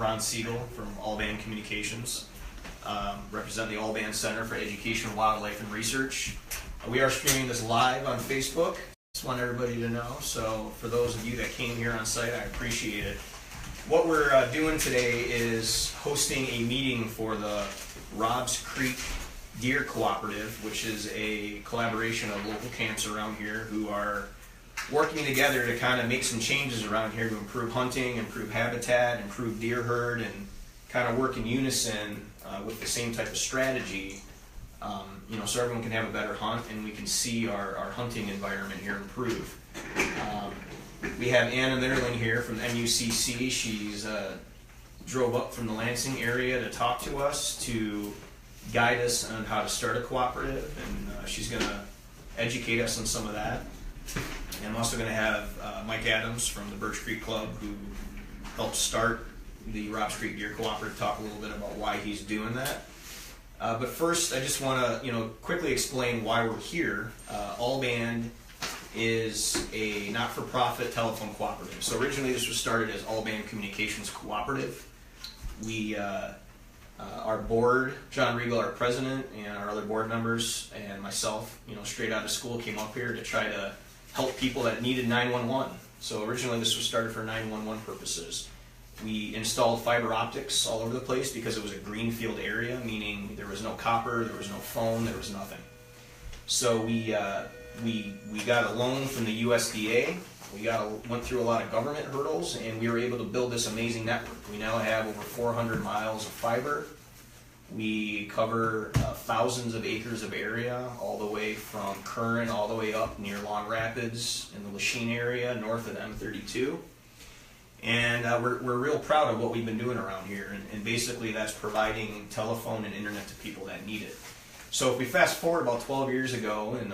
Ron Siegel from Allband Communications, represent the Allband Center for Education, Wildlife, and Research. We are streaming this live on Facebook. Just want everybody to know. So for those of you that came here on site, I appreciate it. What we're doing today is hosting a meeting for the Robs Creek Deer Cooperative, which is a collaboration of local camps around here who are working together to kind of make some changes around here to improve hunting, improve habitat, improve deer herd, and kind of work in unison with the same type of strategy, so everyone can have a better hunt and we can see our hunting environment here improve. We have Anna Netherling here from MUCC. She's drove up from the Lansing area to talk to us, to guide us on how to start a cooperative, and she's going to educate us on some of that. And I'm also going to have Mike Adams from the Birch Creek Club, who helped start the Robs Creek Deer Cooperative, talk a little bit about why he's doing that. But first, I just want to quickly explain why we're here. Allband is a not-for-profit telephone cooperative. So originally this was started as Allband Communications Cooperative. We, our board, John Riegel, our president, and our other board members, and myself, straight out of school, came up here to try to help people that needed 911. So originally this was started for 911 purposes. We installed fiber optics all over the place because it was a greenfield area, meaning there was no copper, there was no phone, there was nothing. So we got a loan from the USDA. We went through a lot of government hurdles, and we were able to build this amazing network. We now have over 400 miles of fiber. We cover thousands of acres of area, all the way from Curran all the way up near Long Rapids in the Lachine area, north of M32. And we're real proud of what we've been doing around here, and basically that's providing telephone and internet to people that need it. So if we fast forward about 12 years ago, and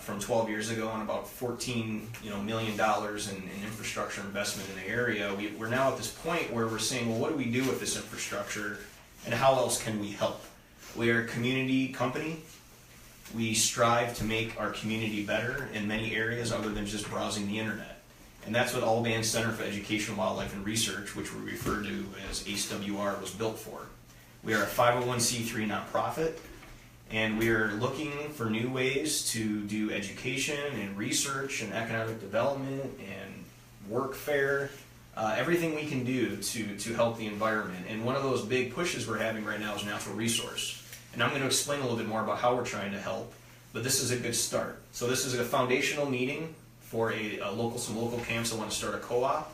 from 12 years ago and about $14 million in infrastructure investment in the area, we're now at this point where we're saying, well, what do we do with this infrastructure, and how else can we help? We are a community company. We strive to make our community better in many areas other than just browsing the internet. And that's what Allband Center for Education, Wildlife, and Research, which we refer to as ACWR, was built for. We are a 501c3 nonprofit, and we are looking for new ways to do education and research and economic development and work fair, everything we can do to help the environment. And one of those big pushes we're having right now is natural resource. And I'm going to explain a little bit more about how we're trying to help, but this is a good start. So this is a foundational meeting for some local camps that want to start a co-op,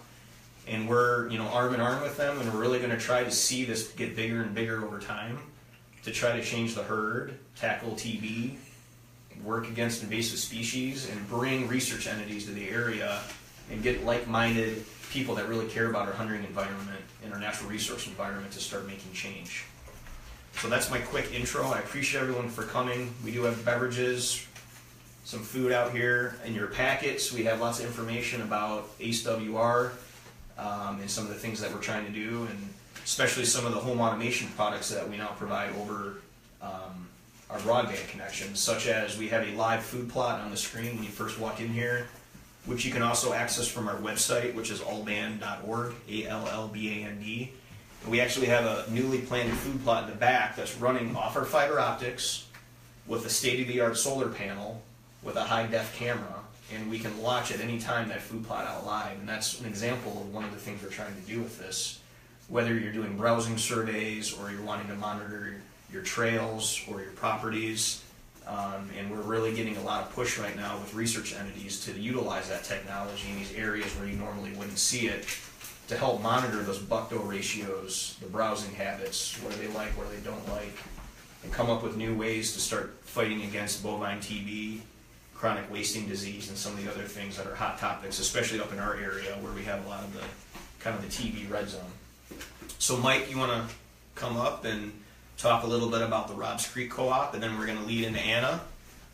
and we're arm in arm with them, and we're really going to try to see this get bigger and bigger over time to try to change the herd, tackle TB, work against invasive species, and bring research entities to the area and get like-minded people that really care about our hunting environment and our natural resource environment to start making change. So that's my quick intro. I appreciate everyone for coming. We do have beverages, some food out here in your packets. We have lots of information about ACWR and some of the things that we're trying to do, and especially some of the home automation products that we now provide over our broadband connections, such as we have a live food plot on the screen when you first walk in here, which you can also access from our website, which is allband.org, ALLBAND. And we actually have a newly planted food plot in the back that's running off our fiber optics with a state-of-the-art solar panel with a high-def camera, and we can watch at any time that food plot out live. And that's an example of one of the things we're trying to do with this. Whether you're doing browsing surveys or you're wanting to monitor your trails or your properties, and we're really getting a lot of push right now with research entities to utilize that technology in these areas where you normally wouldn't see it, to help monitor those buck-doe ratios, the browsing habits, what do they like, what do they don't like, and come up with new ways to start fighting against bovine TB, chronic wasting disease, and some of the other things that are hot topics, especially up in our area where we have a lot of the TB red zone. So Mike, you want to come up and talk a little bit about the Robs Creek Co-op, and then we're going to lead into Anna,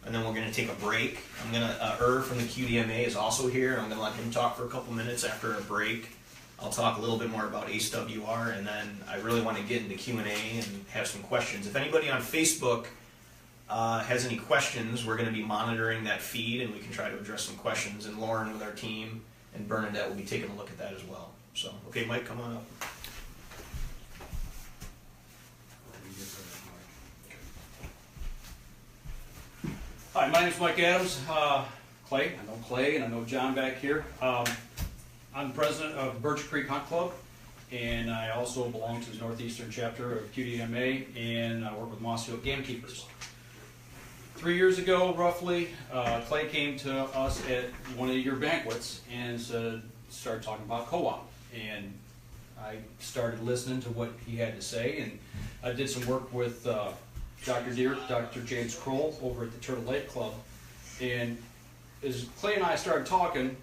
and then we're going to take a break. I'm going to, from the QDMA is also here, and I'm going to let him talk for a couple minutes after a break. I'll talk a little bit more about ACWR, and then I really want to get into Q&A and have some questions. If anybody on Facebook has any questions, we're going to be monitoring that feed, and we can try to address some questions. And Lauren with our team and Bernadette will be taking a look at that as well. So, okay, Mike, come on up. Hi, my name is Mike Adams. Clay, I know Clay and I know John back here. I'm the president of Birch Creek Hunt Club, and I also belong to the Northeastern chapter of QDMA, and I work with Mossfield Gamekeepers. 3 years ago, roughly, Clay came to us at one of your banquets and started talking about co-op. And I started listening to what he had to say, and I did some work with Dr. James Kroll over at the Turtle Lake Club. And as Clay and I started talking,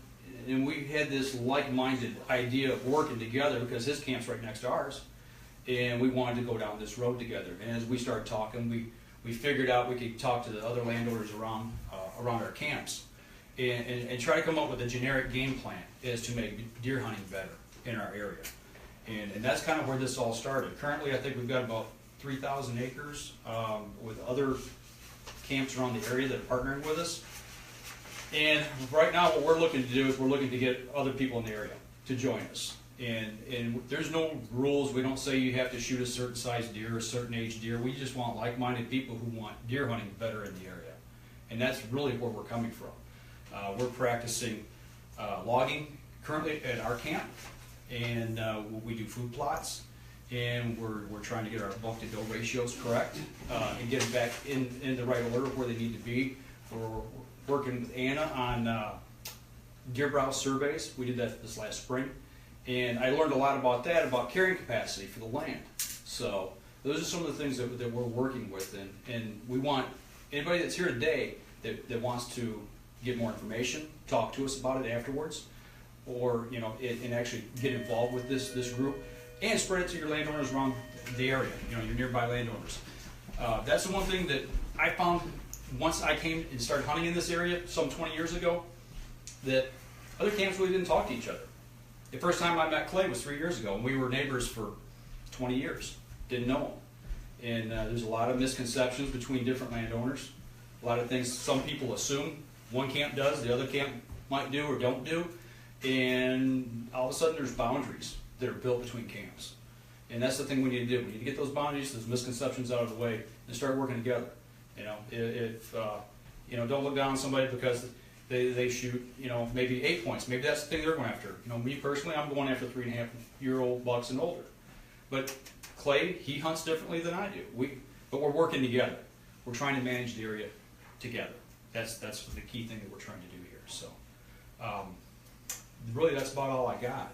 and we had this like-minded idea of working together because his camp's right next to ours, and we wanted to go down this road together. And as we started talking, we figured out we could talk to the other landowners around our camps and try to come up with a generic game plan as to make deer hunting better in our area. And that's kind of where this all started. Currently, I think we've got about 3,000 acres with other camps around the area that are partnering with us. And right now what we're looking to do is we're looking to get other people in the area to join us. And there's no rules. We don't say you have to shoot a certain size deer, a certain age deer. We just want like-minded people who want deer hunting better in the area. And that's really where we're coming from. We're practicing logging currently at our camp, and we do food plots, and we're trying to get our buck to doe ratios correct and get them back in the right order where they need to be. We're working with Anna on deer browse surveys. We did that this last spring, and I learned a lot about that, about carrying capacity for the land. So those are some of the things that we're working with, and we want anybody that's here today that wants to get more information, talk to us about it afterwards, or and actually get involved with this group, and spread it to your landowners around the area, your nearby landowners. That's the one thing that I found once I came and started hunting in this area some 20 years ago, that other camps really didn't talk to each other. The first time I met Clay was 3 years ago, and we were neighbors for 20 years, didn't know him. And there's a lot of misconceptions between different landowners, a lot of things some people assume one camp does, the other camp might do or don't do, and all of a sudden there's boundaries that are built between camps. And that's the thing we need to do. We need to get those boundaries, those misconceptions out of the way, and start working together. Don't look down on somebody because they shoot, maybe 8 points. Maybe that's the thing they're going after. Me personally, I'm going after 3.5-year-old bucks and older. But Clay, he hunts differently than I do. But we're working together. We're trying to manage the area together. That's the key thing that we're trying to do here. So, really, that's about all I got.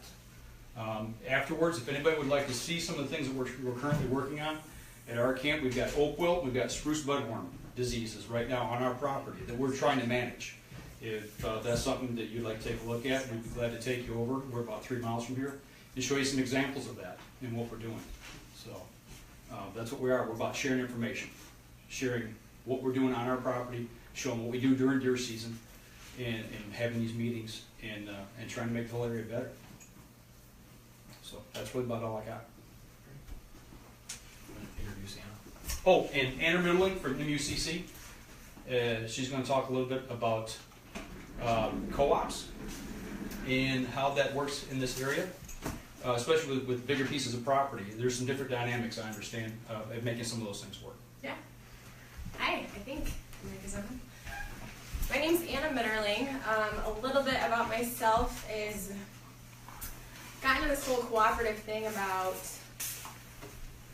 Afterwards, if anybody would like to see some of the things that we're currently working on at our camp, we've got oak wilt, we've got spruce budworm diseases right now on our property that we're trying to manage. If that's something that you'd like to take a look at, we'd be glad to take you over. We're about 3 miles from here and show you some examples of that and what we're doing. So that's what we are. We're about sharing information, sharing what we're doing on our property, showing what we do during deer season, and having these meetings and trying to make the whole area better. So that's really about all I got. Introduce Anna. Oh, and Anna Middling from UCC. She's going to talk a little bit about co-ops and how that works in this area, especially with bigger pieces of property. There's some different dynamics, I understand, of making some of those things work. Yeah. Hi, I think. My name's Anna Mitterling. A little bit about myself is got into this whole cooperative thing about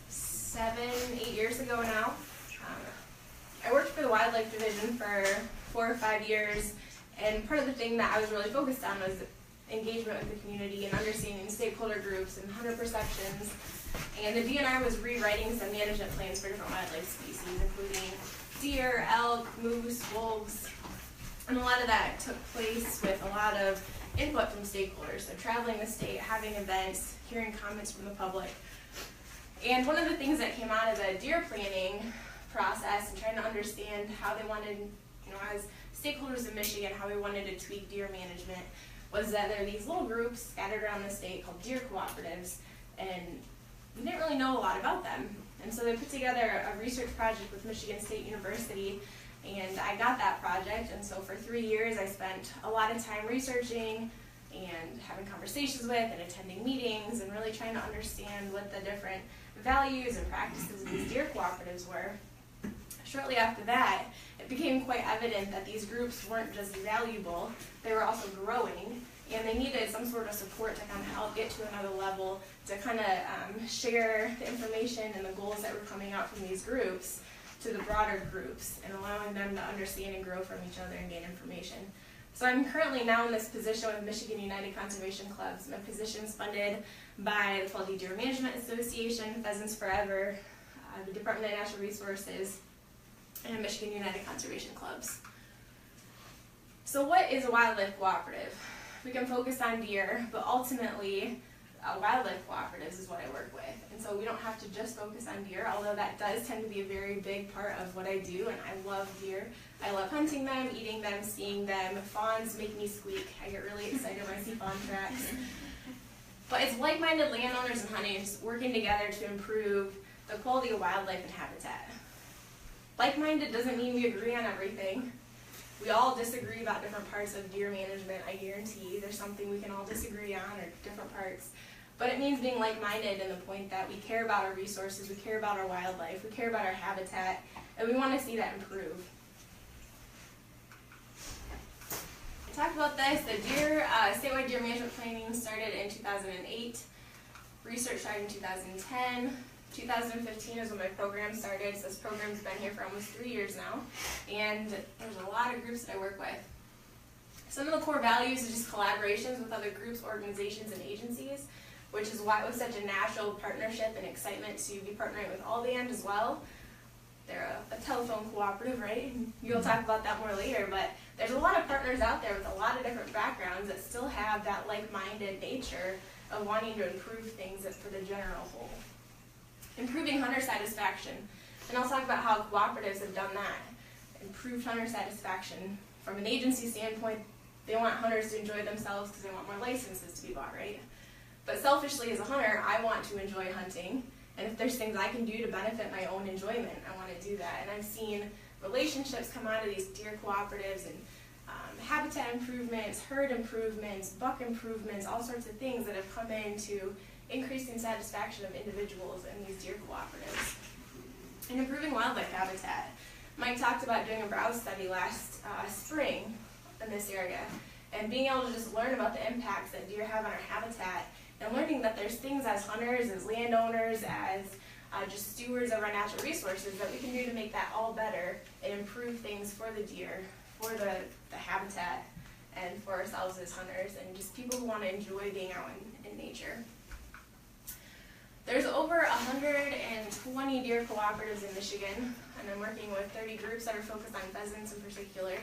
7-8 years ago now. I worked for the Wildlife Division for 4 or 5 years, and part of the thing that I was really focused on was engagement with the community and understanding stakeholder groups and hunter perceptions. And the DNR was rewriting some management plans for different wildlife species, including deer, elk, moose, wolves, and a lot of that took place with a lot of input from stakeholders. So traveling the state, having events, hearing comments from the public. And one of the things that came out of the deer planning process and trying to understand how they wanted, as stakeholders in Michigan, how we wanted to tweak deer management was that there are these little groups scattered around the state called deer cooperatives, and we didn't really know a lot about them. And so they put together a research project with Michigan State University, and I got that project. And so for 3 years I spent a lot of time researching and having conversations with and attending meetings and really trying to understand what the different values and practices of these deer cooperatives were. Shortly after that, it became quite evident that these groups weren't just valuable, they were also growing, and they needed some sort of support to kind of help get to another level, to kind of share the information and the goals that were coming out from these groups to the broader groups, and allowing them to understand and grow from each other and gain information. So I'm currently now in this position with Michigan United Conservation Clubs. My position is funded by the Fall Deer Management Association, Pheasants Forever, the Department of Natural Resources, and Michigan United Conservation Clubs. So what is a wildlife cooperative? We can focus on deer, but ultimately wildlife cooperatives is what I work with. And so we don't have to just focus on deer, although that does tend to be a very big part of what I do, and I love deer. I love hunting them, eating them, seeing them. Fawns make me squeak. I get really excited when I see fawn tracks. But it's like-minded landowners and hunters working together to improve the quality of wildlife and habitat. Like-minded doesn't mean we agree on everything. We all disagree about different parts of deer management, I guarantee. There's something we can all disagree on, or different parts. But it means being like-minded in the point that we care about our resources, we care about our wildlife, we care about our habitat, and we want to see that improve. I talked about this. The statewide deer management planning started in 2008. Research started in 2010. 2015 is when my program started, so this program's been here for almost 3 years now, and there's a lot of groups that I work with. Some of the core values are just collaborations with other groups, organizations, and agencies, which is why it was such a natural partnership and excitement to be partnering with Allband as well. They're a telephone cooperative, right? You'll talk about that more later, but there's a lot of partners out there with a lot of different backgrounds that still have that like-minded nature of wanting to improve things for the general whole. Improving hunter satisfaction, and I'll talk about how cooperatives have done that. Improved hunter satisfaction. From an agency standpoint, they want hunters to enjoy themselves because they want more licenses to be bought, right? But selfishly as a hunter, I want to enjoy hunting, and if there's things I can do to benefit my own enjoyment, I want to do that. And I've seen relationships come out of these deer cooperatives, and habitat improvements, herd improvements, buck improvements, all sorts of things that have come into increasing satisfaction of individuals in these deer cooperatives. And improving wildlife habitat. Mike talked about doing a browse study last spring in this area, and being able to just learn about the impacts that deer have on our habitat, and learning that there's things as hunters, as landowners, as just stewards of our natural resources that we can do to make that all better and improve things for the deer, for the habitat, and for ourselves as hunters, and just people who want to enjoy being out in nature. There's over 120 deer cooperatives in Michigan, and I'm working with 30 groups that are focused on pheasants in particular.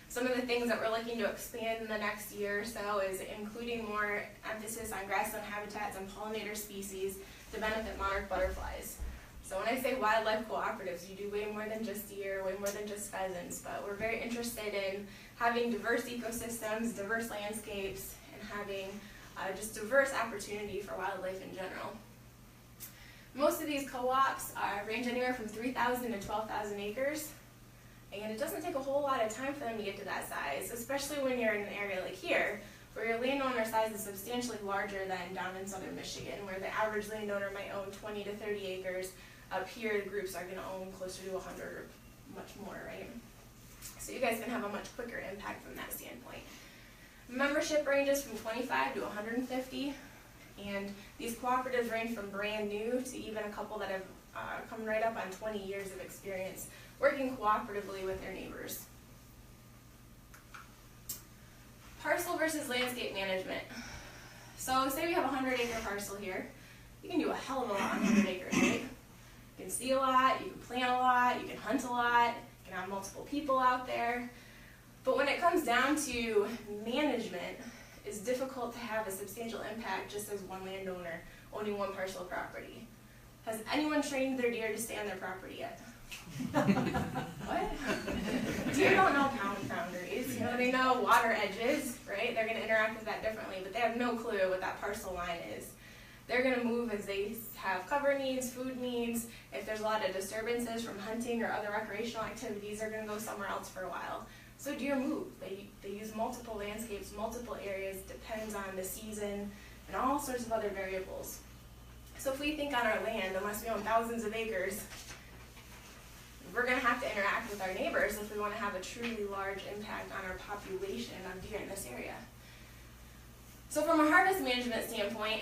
Some of the things that we're looking to expand in the next year or so is including more emphasis on grassland habitats and pollinator species to benefit monarch butterflies. So when I say wildlife cooperatives, you do way more than just deer, way more than just pheasants, but we're very interested in having diverse ecosystems, diverse landscapes, and having just diverse opportunity for wildlife in general. Most of these co-ops range anywhere from 3,000 to 12,000 acres, and it doesn't take a whole lot of time for them to get to that size, especially when you're in an area like here, where your landowner size is substantially larger than down in southern Michigan, where the average landowner might own 20 to 30 acres. Up here, the groups are going to own closer to 100 or much more, right? So you guys can have a much quicker impact from that standpoint. Membership ranges from 25 to 150. And these cooperatives range from brand new to even a couple that have come right up on 20 years of experience working cooperatively with their neighbors. Parcel versus landscape management. So say we have a 100-acre parcel here. You can do a hell of a lot on 100 acres, right? You can see a lot, you can plant a lot, you can hunt a lot, you can have multiple people out there. But when it comes down to management, it's difficult to have a substantial impact just as one landowner owning one parcel of property. Has anyone trained their deer to stay on their property yet? What? Deer don't know boundaries. You know, they know water edges, right? They're going to interact with that differently, but they have no clue what that parcel line is. They're going to move as they have cover needs, food needs. If there's a lot of disturbances from hunting or other recreational activities, they're going to go somewhere else for a while. So deer move. They use multiple landscapes, multiple areas, depends on the season, and all sorts of other variables. So if we think on our land, unless we own thousands of acres, we're going to have to interact with our neighbors if we want to have a truly large impact on our population of deer in this area. So from a harvest management standpoint,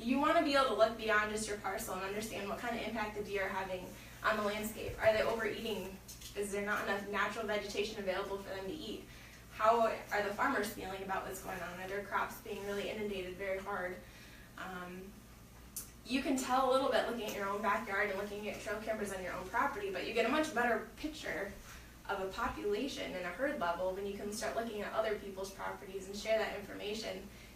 you want to be able to look beyond just your parcel and understand what kind of impact the deer are having on the landscape. Are they overeating? Is there not enough natural vegetation available for them to eat? How are the farmers feeling about what's going on? Are their crops being really inundated very hard? You can tell a little bit looking at your own backyard and looking at trail cameras on your own property, but you get a much better picture of a population and a herd level when you can start looking at other people's properties and share that information.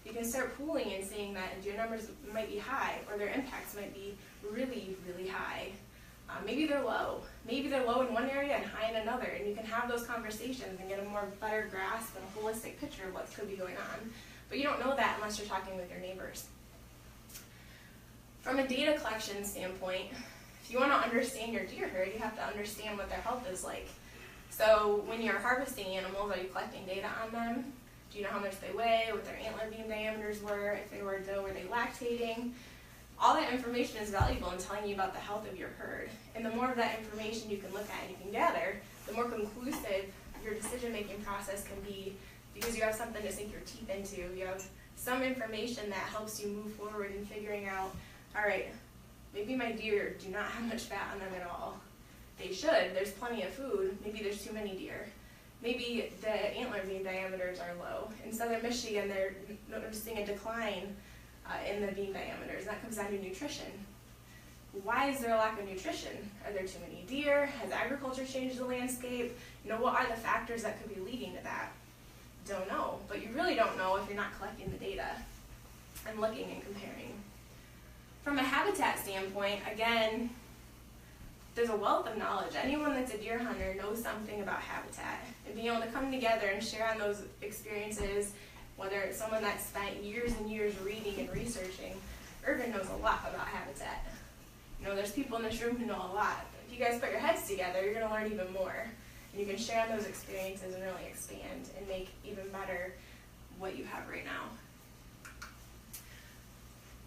You can start pooling and seeing that deer numbers might be high, or their impacts might be really, really high. Maybe they're low. Maybe they're low in one area and high in another, and you can have those conversations and get a more better grasp and a holistic picture of what could be going on. But you don't know that unless you're talking with your neighbors. From a data collection standpoint, if you want to understand your deer herd, you have to understand what their health is like. So when you're harvesting animals, are you collecting data on them? Do you know how much they weigh, what their antler beam diameters were, if they were a doe, were they lactating? All that information is valuable in telling you about the health of your herd. And the more of that information you can look at and you can gather, the more conclusive your decision-making process can be, because you have something to sink your teeth into. You have some information that helps you move forward in figuring out, all right, maybe my deer do not have much fat on them at all. They should. There's plenty of food. Maybe there's too many deer. Maybe the antler beam diameters are low. In southern Michigan, they're noticing a decline in the beam diameters. That comes down to nutrition. Why is there a lack of nutrition? Are there too many deer? Has agriculture changed the landscape? What are the factors that could be leading to that? Don't know. But you really don't know if you're not collecting the data and looking and comparing. From a habitat standpoint, again, there's a wealth of knowledge. Anyone that's a deer hunter knows something about habitat. And being able to come together and share on those experiences, whether it's someone that's spent years and years reading and researching, Urban knows a lot about habitat. There's people in this room who know a lot. But if you guys put your heads together, you're going to learn even more. And you can share on those experiences and really expand and make even better what you have right now.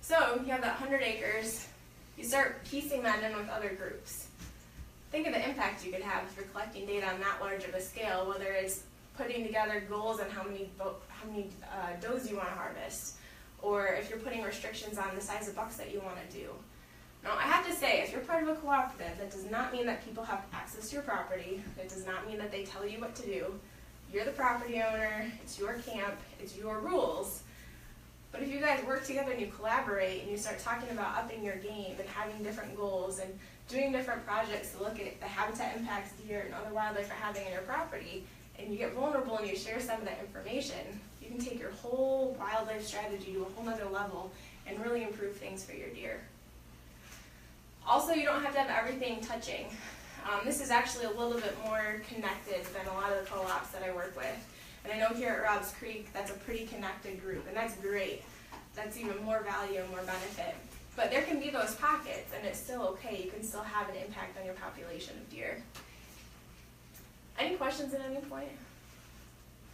So you have that 100 acres. You start piecing that in with other groups. Think of the impact you could have if you're collecting data on that large of a scale, whether it's putting together goals on how many does you want to harvest, or if you're putting restrictions on the size of bucks that you want to do. Now, I have to say, if you're part of a cooperative, that does not mean that people have access to your property. It does not mean that they tell you what to do. You're the property owner. It's your camp. It's your rules. But if you guys work together and you collaborate and you start talking about upping your game and having different goals and doing different projects to look at the habitat impacts deer and other wildlife are having on your property, and you get vulnerable and you share some of that information, you can take your whole wildlife strategy to a whole nother level and really improve things for your deer. Also, you don't have to have everything touching. This is actually a little bit more connected than a lot of the co-ops that I work with. And I know here at Rob's Creek, that's a pretty connected group, and that's great. That's even more value and more benefit. But there can be those pockets, and it's still okay. You can still have an impact on your population of deer. Any questions at any point?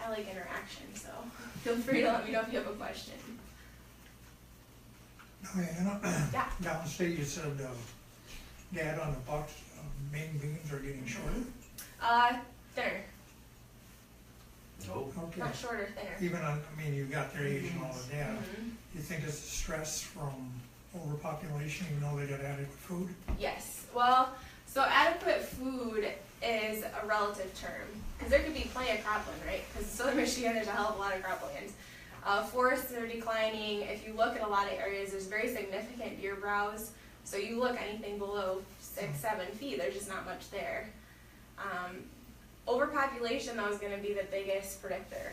I like interaction, so feel free to let me know if you have a question. Yeah. Downstate, you said data on the bucks, main beams are getting shorter? Thinner. Oh. Okay. Not shorter, thinner. Even on, you've got their age and all the data. Mm-hmm. You think it's stress from overpopulation, even though they got adequate food? Yes. Well, so adequate food is a relative term, because there could be plenty of cropland, right? Because in southern Michigan, there's a hell of a lot of croplands. Forests are declining. If you look at a lot of areas, there's very significant deer browse. So you look anything below 6, 7 feet, there's just not much there. Overpopulation, though, is going to be the biggest predictor.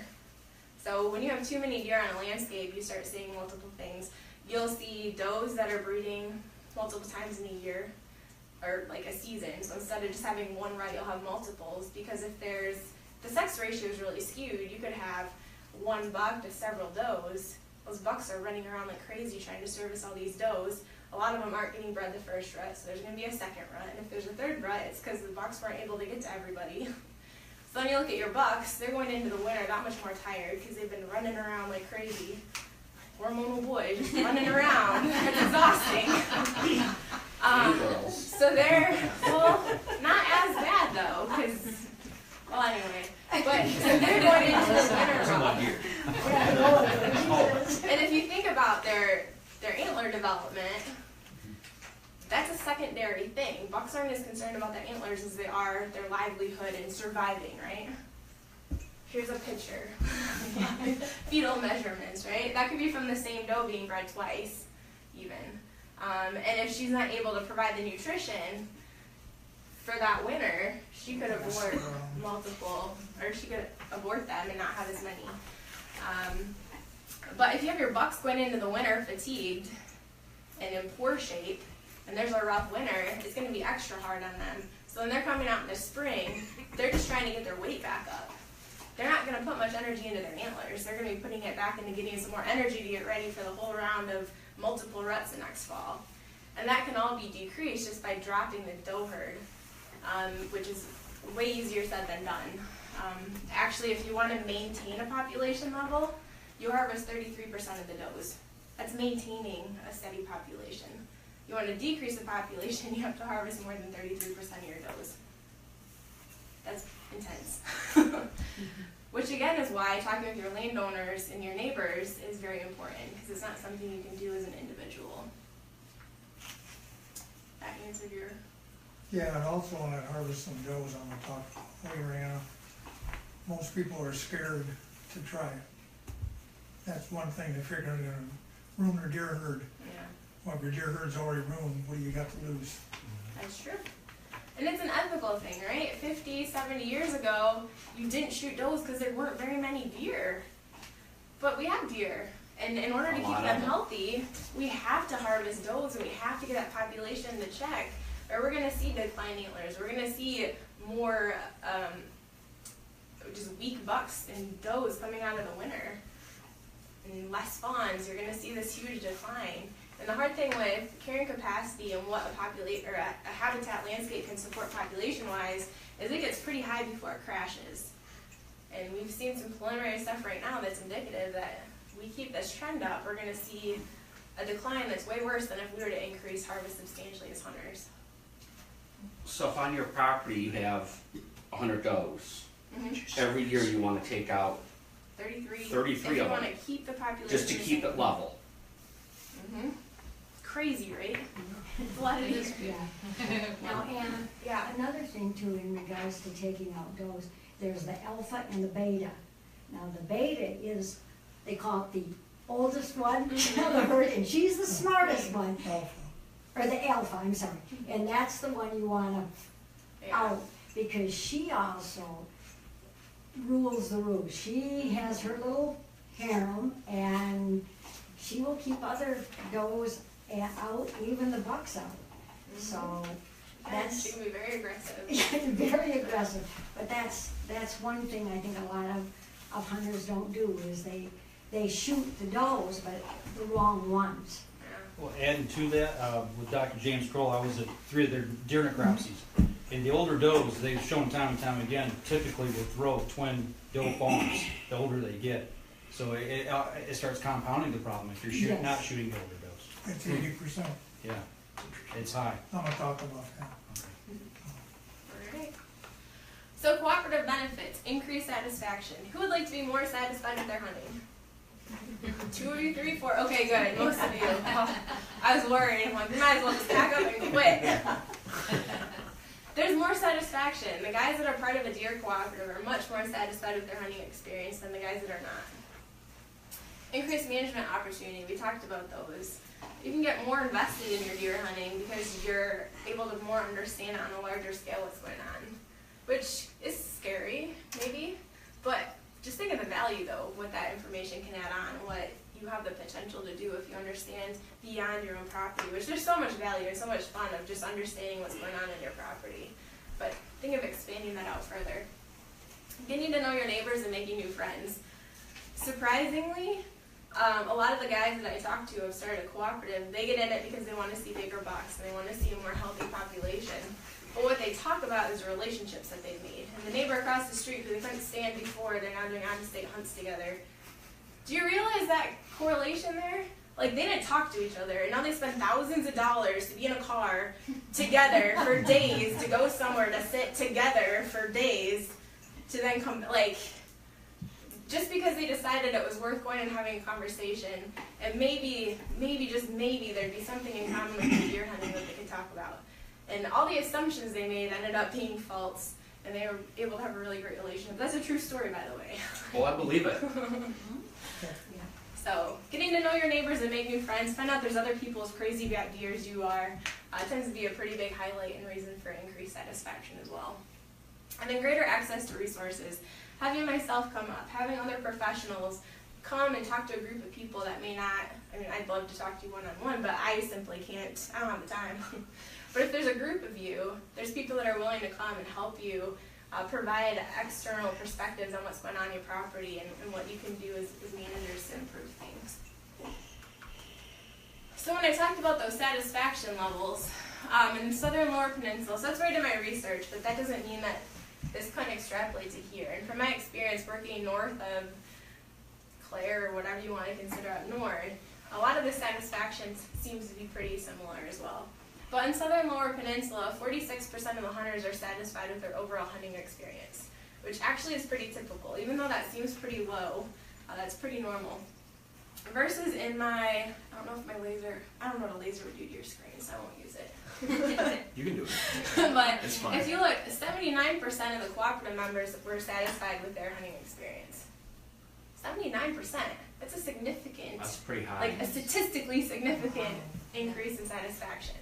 So when you have too many deer on a landscape, you start seeing multiple things. You'll see does that are breeding multiple times in a year, or like a season. So instead of just having one rut, you'll have multiples, because if the sex ratio is really skewed, you could have one buck to several does. Those bucks are running around like crazy trying to service all these does. A lot of them aren't getting bred the first rut, so there's going to be a second rut. And if there's a third rut, it's because the bucks weren't able to get to everybody. So then you look at your bucks, they're going into the winter that much more tired because they've been running around like crazy. Hormonal boys just running around. It's exhausting. So they're, well, not as bad though, because, well, anyway. But so they're going into the winter rut. And if you think about their antler development, that's a secondary thing. Bucks aren't as concerned about their antlers as they are their livelihood and surviving, right? Here's a picture. Fetal measurements, right? That could be from the same doe being bred twice, even. And if she's not able to provide the nutrition for that winter, she could abort multiple, or she could abort them and not have as many. But if you have your bucks going into the winter fatigued and in poor shape, and there's a rough winter, it's going to be extra hard on them. So when they're coming out in the spring, they're just trying to get their weight back up. They're not going to put much energy into their antlers. They're going to be putting it back into getting some more energy to get ready for the whole round of multiple ruts the next fall. And that can all be decreased just by dropping the doe herd, which is way easier said than done. Actually, if you want to maintain a population level, you harvest 33% of the does. That's maintaining a steady population. You want to decrease the population, you have to harvest more than 33% of your does. That's intense. Which again is why talking with your landowners and your neighbors is very important, because it's not something you can do as an individual. That answered your... Yeah, and also on that harvesting does on the top later, Anna, most people are scared to try it. That's one thing, they figure they're gonna ruin their deer herd. Yeah. Well, if your deer herd's already ruined, what do you got to lose? That's true. And it's an ethical thing, right? 50, 70 years ago, you didn't shoot does because there weren't very many deer. But we have deer. And in order to keep them healthy, we have to harvest does and we have to get that population to check. Or we're going to see declined antlers. We're going to see more just weak bucks and does coming out of the winter. And less fawns. You're going to see this huge decline. And the hard thing with carrying capacity and what a habitat landscape can support population-wise is it gets pretty high before it crashes. And we've seen some preliminary stuff right now that's indicative that we keep this trend up, we're going to see a decline that's way worse than if we were to increase harvest substantially as hunters. So if on your property you have 100 does, Mm-hmm. every year you want to take out 33 of them. if you want to keep the population Just to keep it level. Mm-hmm. Crazy, right? It's a lot of these. Yeah. Now, Anna, Yeah. another thing too in regards to taking out does, there's the alpha and the beta. Now, the beta is, they call it the oldest one of the herd, and she's the smartest one. Alpha. Or the alpha, I'm sorry. And that's the one you want to out, because she also rules the roost. She has her little harem, and she will keep other does out, even the bucks out. So that's She can be very aggressive. very aggressive. But that's one thing I think a lot of hunters don't do is they shoot the does, but the wrong ones. Well, adding to that, with Dr. James Kroll, I was at 3 of their deer necropsies. And the older does, they've shown time and time again, typically will throw twin doe fawns the older they get. So it starts compounding the problem if you're not shooting the older does. It's 80%. Yeah, it's high. I'm gonna talk about that. Alright. So cooperative benefits, increased satisfaction. Who would like to be more satisfied with their hunting? 2 of you, 3, 4. Okay, good. Most of you. Oh, I was worried. I'm like, we might as well just pack up and quit. There's more satisfaction. The guys that are part of a deer cooperative are much more satisfied with their hunting experience than the guys that are not. Increased management opportunity. We talked about those. You can get more invested in your deer hunting because you're able to more understand on a larger scale what's going on, which is scary, maybe, but just think of the value, though, what that information can add on, what you have the potential to do if you understand beyond your own property, which there's so much value and so much fun of just understanding what's going on in your property. But think of expanding that out further. Getting to know your neighbors and making new friends. Surprisingly, a lot of the guys that I talk to have started a cooperative. They get in it because they want to see bigger bucks and they want to see a more healthy population. But what they talk about is relationships that they've made. And the neighbor across the street who they couldn't stand before, they're now doing out-of-state hunts together. Do you realize that correlation there? Like, they didn't talk to each other, and now they spend thousands of dollars to be in a car together for days, to go somewhere to sit together for days, to then come, like, just because they decided it was worth going and having a conversation, and maybe, just maybe, there'd be something in common with the deer hunting that they could talk about. And all the assumptions they made ended up being false, and they were able to have a really great relationship. That's a true story, by the way. Well, I believe it. So, getting to know your neighbors and make new friends, find out there's other people as crazy about deer as you are, tends to be a pretty big highlight and reason for increased satisfaction as well. And then greater access to resources. Having myself come up, having other professionals come and talk to a group of people that may not, I mean, I'd love to talk to you one-on-one, but I simply can't, I don't have the time. But if there's a group of you, there's people that are willing to come and help you, provide external perspectives on what's going on in your property and what you can do as managers to improve things. So when I talked about those satisfaction levels in the Southern Lower Peninsula, so that's where I did my research, but that doesn't mean that this couldn't extrapolate to here. And from my experience working north of Clare, or whatever you want to consider up north, a lot of the satisfaction seems to be pretty similar as well. But in Southern Lower Peninsula, 46% of the hunters are satisfied with their overall hunting experience, which actually is pretty typical. Even though that seems pretty low, that's pretty normal. Versus in my, I don't know what a laser would do to your screen, so I won't use it. You can do it. But It's fine. if you look, 79% of the cooperative members were satisfied with their hunting experience. 79%. That's a significant, That's pretty high. like a statistically significant increase in satisfaction.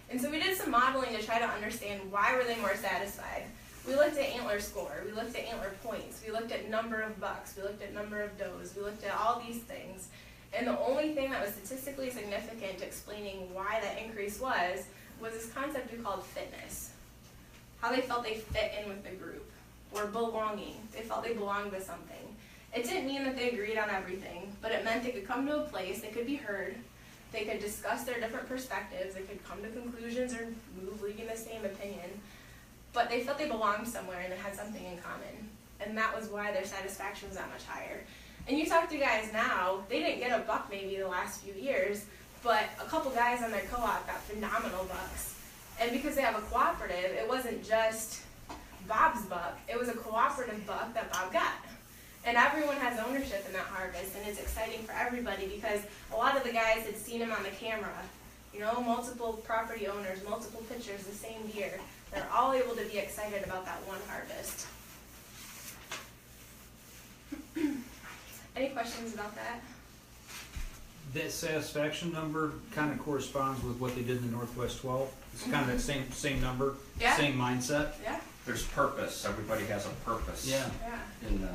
And so we did some modeling to try to understand why were they more satisfied. We looked at antler score, we looked at antler points, we looked at number of bucks, we looked at number of does, we looked at all these things. And the only thing that was statistically significant explaining why that increase was this concept we called fitness. How they felt they fit in with the group, or belonging. They felt they belonged to something. It didn't mean that they agreed on everything, but it meant they could come to a place, they could be heard, they could discuss their different perspectives, they could come to conclusions or move leaving the same opinion, but they felt they belonged somewhere and they had something in common. And that was why their satisfaction was that much higher. And you talk to guys now, they didn't get a buck maybe the last few years, but a couple guys on their co-op got phenomenal bucks. And because they have a cooperative, it wasn't just Bob's buck, it was a cooperative buck that Bob got. And everyone has ownership in that harvest, and it's exciting for everybody because a lot of the guys had seen him on the camera. You know, multiple property owners, multiple pictures, the same deer. They're all able to be excited about that one harvest. Any questions about that? That satisfaction number kind of corresponds with what they did in the Northwest 12. It's kind of that same number, Yeah. same mindset. Yeah, There's purpose. Everybody has a purpose. Yeah. yeah, And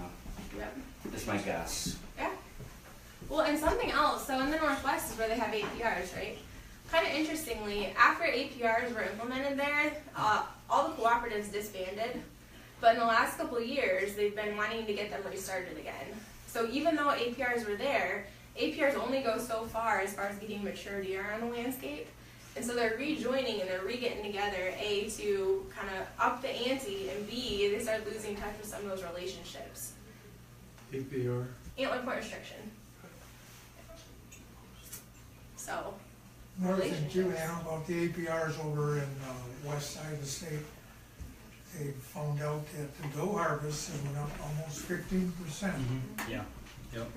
yep. it's my guess. Yeah. Well, and something else, so in the Northwest is where they have APRs, right? Kind of interestingly, after APRs were implemented there, all the cooperatives disbanded, but in the last couple of years, they've been wanting to get them restarted again. So even though APRs were there, APRs only go so far as getting mature deer on the landscape. And so they're rejoining and they're re-getting together, A, to kind of up the ante, and B, they start losing touch with some of those relationships. APR? Antler point restriction. So, Another thing too, Anna, about the APRs over in the west side of the state, they found out that the doe harvest had went up almost 15%. Yeah. Yep.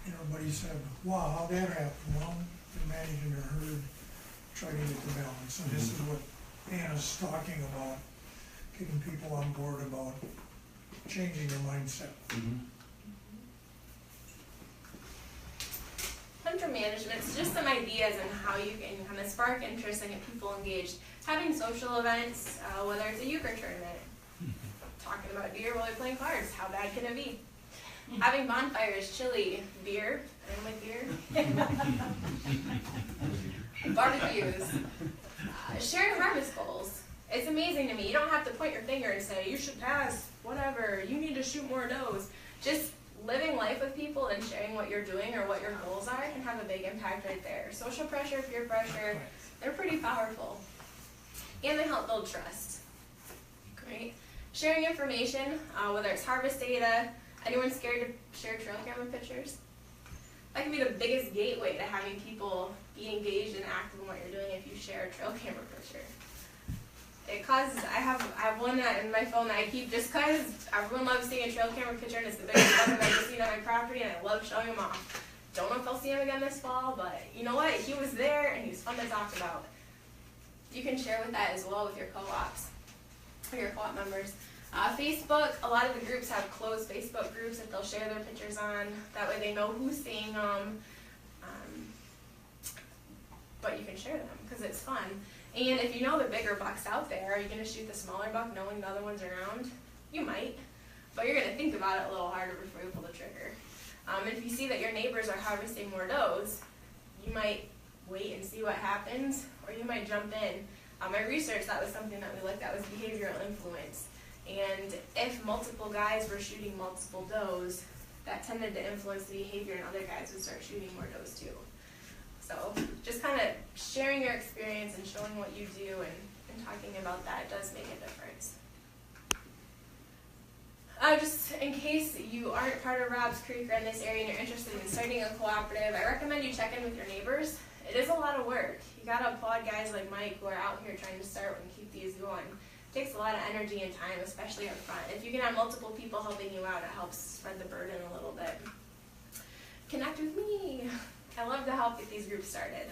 And everybody said, wow, how'd that happen? Well, they're managing their herd, trying to get the balance. And this is what Anna's talking about, getting people on board about changing their mindset. hunter management, so just some ideas on how you can kind of spark interest and get people engaged. Having social events, whether it's a euchre tournament, talking about deer while they're playing cards, how bad can it be? Having bonfires, chili, beer, anyone like beer? Barbecues, sharing harvest goals. It's amazing to me. You don't have to point your finger and say, you should pass, whatever, you need to shoot more does. Just living life with people and sharing what you're doing or what your goals are can have a big impact right there. Social pressure, peer pressure, they're pretty powerful. And they help build trust. right? Sharing information, whether it's harvest data, anyone scared to share trail camera pictures? That can be the biggest gateway to having people be engaged and active in what you're doing if you share a trail camera picture. It causes, I have one in my phone that I keep just because everyone loves seeing a trail camera picture and it's the biggest one I've ever seen on my property and I love showing them off. Don't know if I'll see him again this fall, but you know what? He was there and he was fun to talk about. You can share with that as well with your co-ops or your co-op members. Facebook, a lot of the groups have closed Facebook groups that they'll share their pictures on. That way they know who's seeing them. But you can share them because it's fun. And if you know the bigger bucks out there, are you going to shoot the smaller buck knowing the other one's around? You might, but you're going to think about it a little harder before you pull the trigger. And if you see that your neighbors are harvesting more does, you might wait and see what happens, or you might jump in. My research, that was something that we looked at, was behavioral influence. And if multiple guys were shooting multiple does, that tended to influence the behavior, and other guys would start shooting more does too. So just kind of sharing your experience and showing what you do and talking about that does make a difference. Just in case you aren't part of Rob's Creek or in this area and you're interested in starting a cooperative, I recommend you check in with your neighbors. It is a lot of work. You gotta applaud guys like Mike who are out here trying to start and keep these going. It takes a lot of energy and time, especially up front. If you can have multiple people helping you out, it helps spread the burden a little bit. Connect with me. I love to help get these groups started,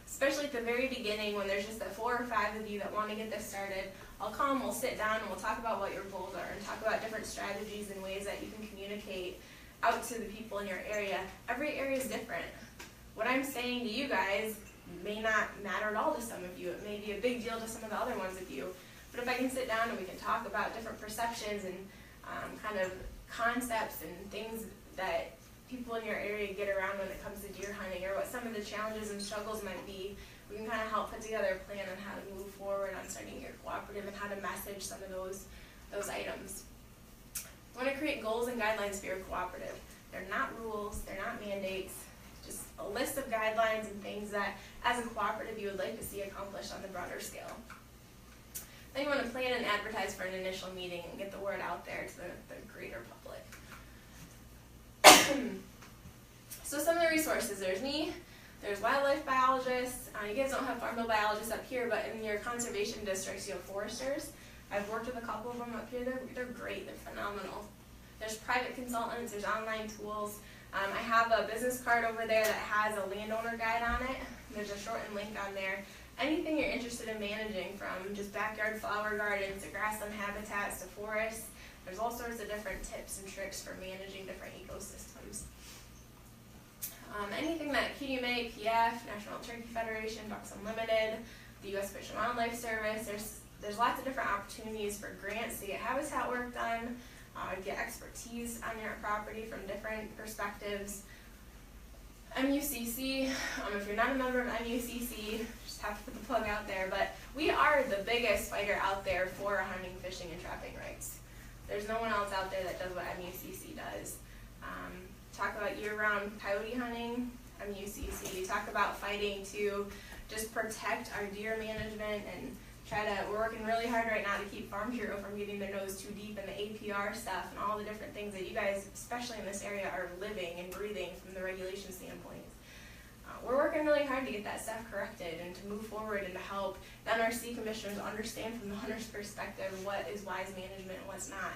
especially at the very beginning when there's just the 4 or 5 of you that want to get this started. I'll come, we'll sit down, and we'll talk about what your goals are and talk about different strategies and ways that you can communicate out to the people in your area. Every area is different. What I'm saying to you guys may not matter at all to some of you. It may be a big deal to some of the other ones of you. But if I can sit down and we can talk about different perceptions and kind of concepts and things that people in your area get around when it comes to deer hunting, or what some of the challenges and struggles might be, we can kind of help put together a plan on how to move forward on starting your cooperative and how to message some of those items. You want to create goals and guidelines for your cooperative. They're not rules, they're not mandates, just a list of guidelines and things that as a cooperative you would like to see accomplished on the broader scale. Then you want to plan and advertise for an initial meeting and get the word out there to the greater public. So some of the resources, there's me, there's wildlife biologists. You guys don't have farm bill biologists up here, but in your conservation districts you have foresters. I've worked with a couple of them up here. They're great, they're phenomenal. There's private consultants, there's online tools. I have a business card over there that has a landowner guide on it. There's a shortened link on there. Anything you're interested in managing, from just backyard flower gardens to grassland habitats to forests, there's all sorts of different tips and tricks for managing different ecosystems. Anything that QDMA, PF, National Turkey Federation, Ducks Unlimited, the U.S. Fish and Wildlife Service, there's lots of different opportunities for grants to get habitat work done, get expertise on your property from different perspectives. MUCC, if you're not a member of MUCC, just have to put the plug out there, but we are the biggest fighter out there for hunting, fishing, and trapping rights. There's no one else out there that does what MUCC does. Talk about year-round coyote hunting, MUCC. Talk about fighting to just protect our deer management and we're working really hard right now to keep Farm Bureau from getting their nose too deep in the APR stuff and all the different things that you guys, especially in this area, are living and breathing from the regulation standpoint. We're working really hard to get that stuff corrected and to move forward and to help the NRC commissioners understand from the hunter's perspective what is wise management and what's not.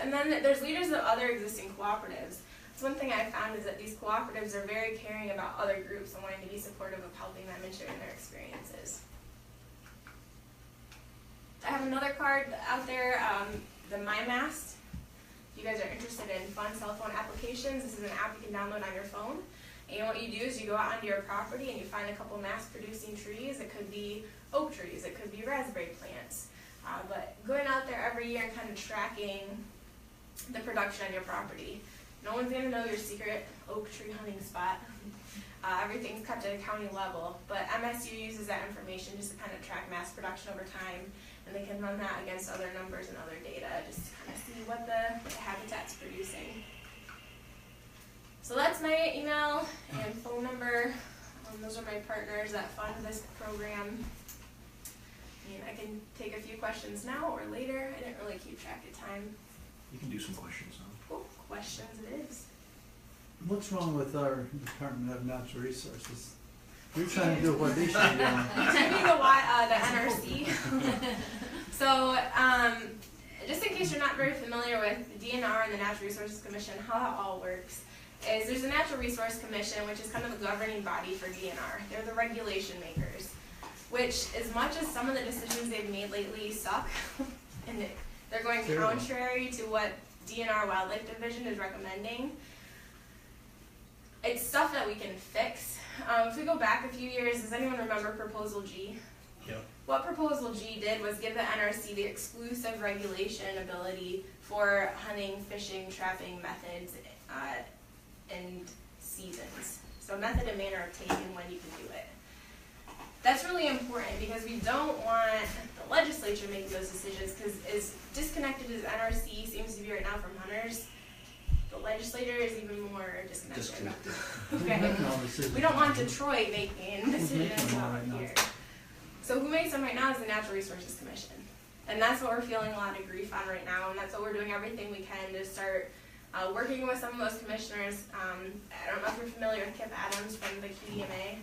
And then there's leaders of other existing cooperatives. So one thing I found is that these cooperatives are very caring about other groups and wanting to be supportive of helping them and sharing their experiences. I have another card out there, the MyMast. If you guys are interested in fun cell phone applications, this is an app you can download on your phone. And what you do is you go out onto your property and you find a couple mast-producing trees. It could be oak trees, it could be raspberry plants. But going out there every year and kind of tracking the production on your property. No one's going to know your secret oak tree hunting spot. Everything's kept at a county level, but MSU uses that information just to kind of track mass production over time, and they can run that against other numbers and other data just to kind of see what the habitat's producing. So that's my email and phone number. Those are my partners that fund this program. I mean, I can take a few questions now or later. I didn't really keep track of time. You can do some questions now. Cool. Questions it is. What's wrong with our Department of Natural Resources? You're trying to do what they should be doing. The NRC. So, just in case you're not very familiar with the DNR and the Natural Resources Commission, how that all works is there's a Natural Resource Commission, which is kind of the governing body for DNR. They're the regulation makers, which as much as some of the decisions they've made lately suck, and they're going contrary to what DNR Wildlife Division is recommending, it's stuff that we can fix. If we go back a few years, does anyone remember Proposal G? Yep. What Proposal G did was give the NRC the exclusive regulation ability for hunting, fishing, trapping methods, and seasons. So method and manner of taking when you can do it. That's really important because we don't want the legislature making those decisions, because as disconnected as NRC seems to be right now from hunters, the legislator is even more disconnected. Okay. We don't want Detroit making decisions about here. So who makes them right now is the Natural Resources Commission. And that's what we're feeling a lot of grief on right now, and that's what we're doing everything we can to start working with some of those commissioners. I don't know if you're familiar with Kip Adams from the QDMA,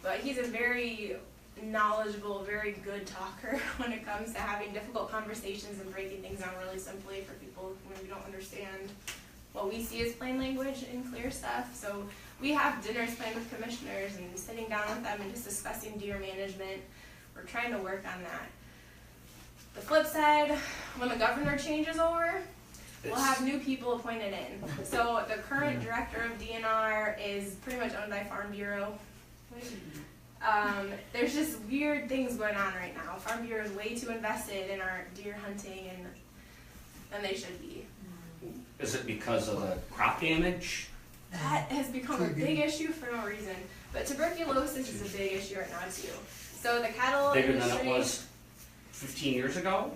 but he's a very knowledgeable, very good talker when it comes to having difficult conversations and breaking things down really simply for people who maybe don't understand what we see as plain language and clear stuff. So we have dinners planned with commissioners and sitting down with them and just discussing deer management. We're trying to work on that. The flip side, when the governor changes over, we'll have new people appointed in. So the current director of DNR is pretty much owned by Farm Bureau. There's just weird things going on right now. Farm Bureau is way too invested in our deer hunting than they should be. Is it because of the crop damage? That has become a big issue for no reason. But tuberculosis is a big issue right now too. So the cattle Bigger industry, than it was 15 years ago?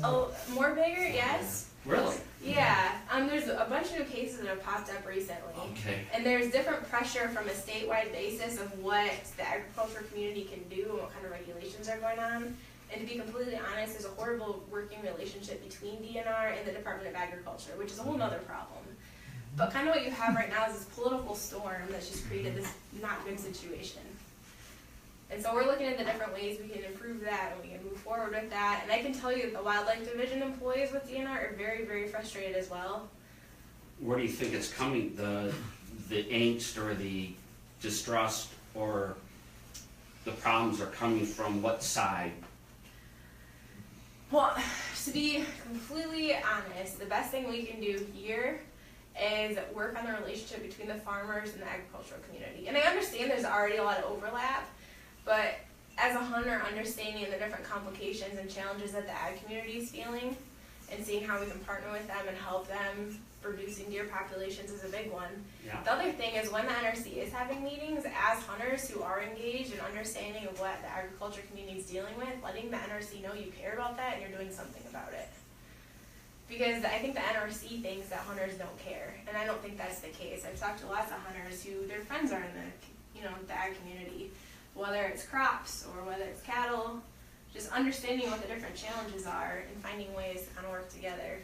Oh, more bigger, yes. Really? Yeah. There's a bunch of new cases that have popped up recently. Okay. And there's different pressure from a statewide basis of what the agriculture community can do and what kind of regulations are going on. And to be completely honest, there's a horrible working relationship between DNR and the Department of Agriculture, which is a whole other problem. But kind of what you have right now is this political storm that's just created this not good situation. And so we're looking at the different ways we can improve that and we can move forward with that. And I can tell you that the Wildlife Division employees with DNR are very, very frustrated as well. Where do you think it's coming? The angst or the distrust or the problems are coming from what side? Well, to be completely honest, the best thing we can do here is work on the relationship between the farmers and the agricultural community. And I understand there's already a lot of overlap, but as a hunter, understanding the different complications and challenges that the ag community is feeling and seeing how we can partner with them and help them reducing deer populations is a big one. Yeah. The other thing is when the NRC is having meetings, as hunters who are engaged in understanding of what the agriculture community is dealing with, letting the NRC know you care about that and you're doing something about it. Because I think the NRC thinks that hunters don't care, and I don't think that's the case. I've talked to lots of hunters who their friends are in the ag community, whether it's crops or whether it's cattle, just understanding what the different challenges are and finding ways to kind of work together,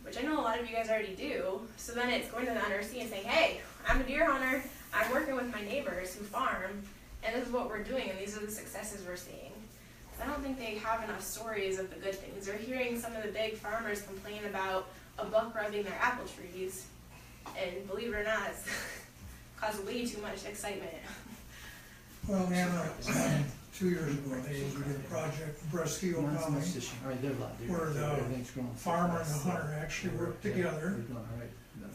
which I know a lot of you guys already do. So then it's going to the NRC and saying, hey, I'm a deer hunter, I'm working with my neighbors who farm, and this is what we're doing, and these are the successes we're seeing. I don't think they have enough stories of the good things. They're hearing some of the big farmers complain about a buck rubbing their apple trees, and believe it or not, it's caused way too much excitement. Well, Anna, 2 years ago, we did a project in Brescio County where the farmer and the hunter actually worked together,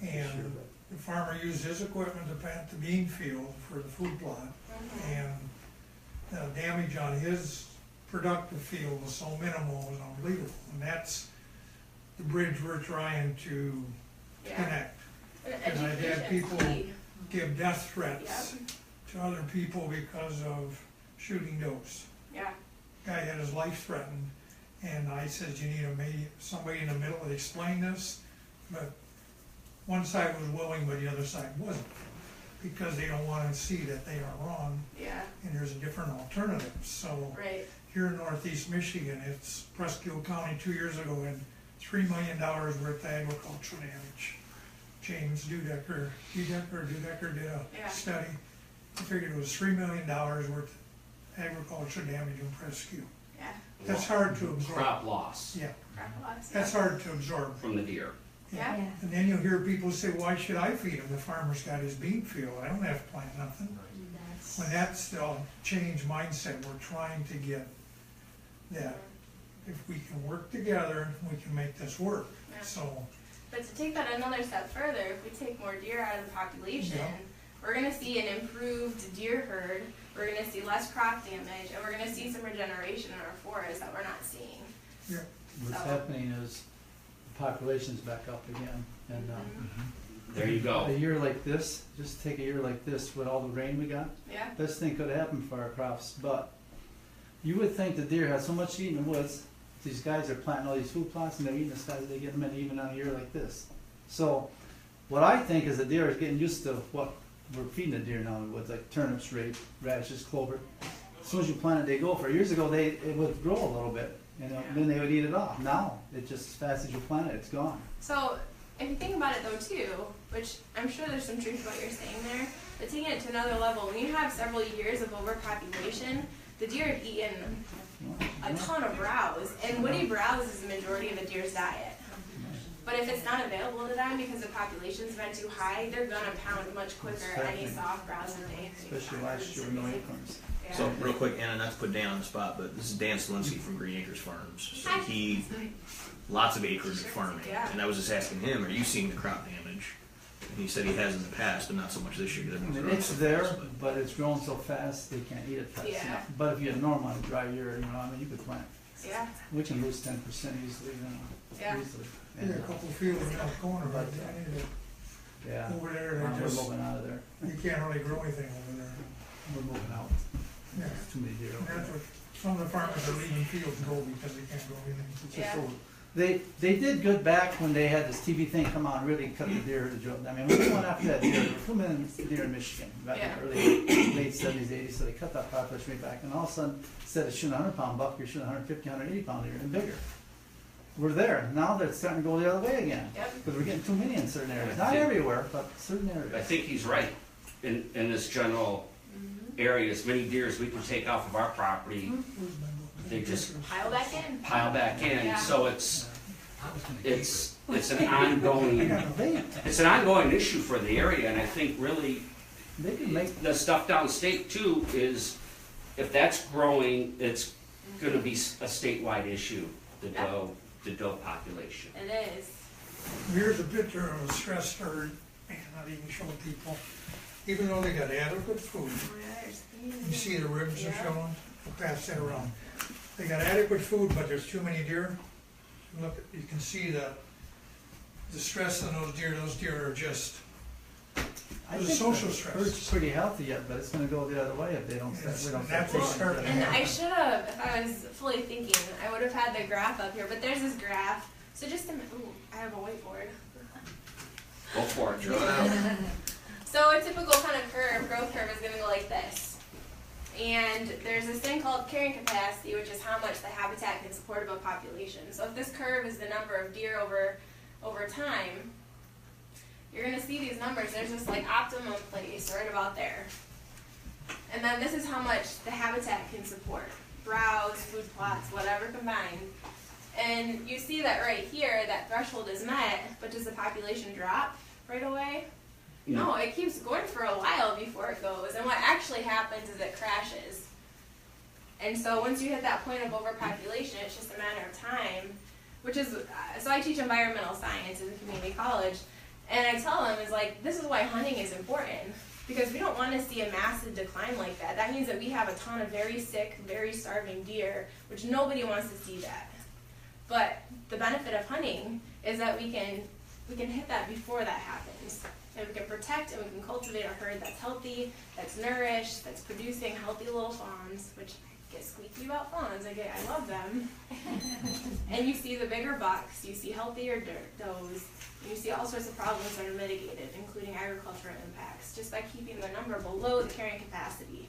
and the farmer used his equipment to plant the bean field for the food plot, and the damage on his productive field was so minimal, it was unbelievable, and that's the bridge we're trying to connect. And I've had people give death threats to other people because of shooting does. Yeah. Guy had his life threatened, and I said, you need somebody in the middle to explain this, but one side was willing, but the other side wasn't, because they don't want to see that they are wrong. Yeah. And there's a different alternative. So right. here in Northeast Michigan, it's Presque Isle County 2 years ago had $3 million worth of agricultural damage. James Dudecker did a Yeah. study. He figured it was $3 million worth of agricultural damage in Presque Isle. Yeah. That's hard to absorb. Crop loss Yeah, Crop loss, that's yeah. hard to absorb. from the deer. Yeah. Yeah. And then you'll hear people say, why should I feed him? The farmer's got his bean field. I don't have to plant nothing. That's, When that's still change mindset, we're trying to get that. If we can work together, we can make this work. Yeah. So, But to take that another step further, if we take more deer out of the population, Yeah. we're gonna see an improved deer herd, we're gonna see less crop damage, and we're gonna see some regeneration in our forests that we're not seeing. yeah, What's So- happening is the population's back up again, and, There you a go. year like this, just take a year like this with all the rain we got, Yeah, this thing could happen for our crops, but you would think the deer have so much to eat in the woods, these guys are planting all these food plots and they're eating the stuff, they get them in even on a year like this. So, what I think is the deer is getting used to what we're feeding the deer now in the woods, like turnips, rape, radishes, clover. As soon as you plant it, they go for it. Years ago, it would grow a little bit, you know, then they would eat it off. Now, it just, as fast as you plant it, it's gone. so if you think about it though too, which I'm sure there's some truth to what you're saying there, but taking it to another level, when you have several years of overpopulation, the deer have eaten a ton of browse, and woody browse is the majority of a deer's diet. But if it's not available to them because the population's been too high, they're gonna pound much quicker any soft browse that they. Especially last year with no acorns. Yeah. So real quick, Anna, not to put Dan on the spot, but this is Dan Slinsky from Green Acres Farms. So Hi. he, lots of acreage of farming, Yeah. and I was just asking him, are you seeing the crop damage? And he said he has in the past, but not so much this year. because I everything's mean, growing it's so there, fast, but- but it's growing so fast, they can't eat it fast Yeah. enough. But if you had normal on a dry year, you know, I mean, you could plant, Yeah, we can lose 10% easily, you know, Yeah. easily. there are a And, couple fields in that corner, but yeah, over there, we're they just, moving out of there, you can't really grow anything over there. we're moving out, Yeah. there's too many deer And over that's there. what, some of the farmers are leaving fields go because they can't grow anything. It's just Yeah. so- They did good back when they had this TV thing come on, really cut the deer to joke. I mean, we went after that deer, there were too many deer in Michigan, back in the early, late 70s, 80s, so they cut that population right back. And all of a sudden, instead of shooting a 100-pound buck, you're shooting 150, 180-pound deer and bigger. We're there, now they're starting to go the other way again, yep, because we're getting too many in certain areas, not everywhere, but certain I areas. think he's right. In this general area, as many deer as we can take off of our property, they just pile back in. pile back in. Yeah. So it's an ongoing, They it's an ongoing issue for the area, and I think really can make, the stuff downstate too is, if that's growing, it's gonna be a statewide issue, the doe population. It is. Here's a picture of a stressed herd, man, not even show people. Even though they got adequate food, Oh, yeah, there's you see the ribs are Yeah. showing, I'll pass that around. They got adequate food, but there's too many deer. Look, you can see the stress on those deer are just, I the think social the stress. herd's pretty healthy yet, but it's gonna go the other way if they don't start, we don't start That's what's taking care of starting. And it. I should have, if I was fully thinking, I would have had the graph up here, but there's this graph. So just ooh, I have a whiteboard. Go for it, Draw Joe. it out. So a typical kind of growth curve is gonna go like this. And there's this thing called carrying capacity, which is how much the habitat can support of a population. So if this curve is the number of deer over time, you're gonna see these numbers. There's this like optimum place right about there. And then this is how much the habitat can support. Browse, food plots, whatever combined. And you see that right here, that threshold is met, but does the population drop right away? No, it keeps going for a while before it goes. And what actually happens is it crashes. And so once you hit that point of overpopulation, it's just a matter of time, which is, so I teach environmental science in community college, and I tell them, is like, this is why hunting is important, because we don't want to see a massive decline like that. That means that we have a ton of very sick, very starving deer, which nobody wants to see that. But the benefit of hunting is that we can hit that before that happens. And we can protect and we can cultivate a herd that's healthy, that's nourished, that's producing healthy little fawns, which I get squeaky about fawns, I love them. And you see the bigger bucks, you see healthier does, you see all sorts of problems that are mitigated, including agricultural impacts, just by keeping the number below the carrying capacity.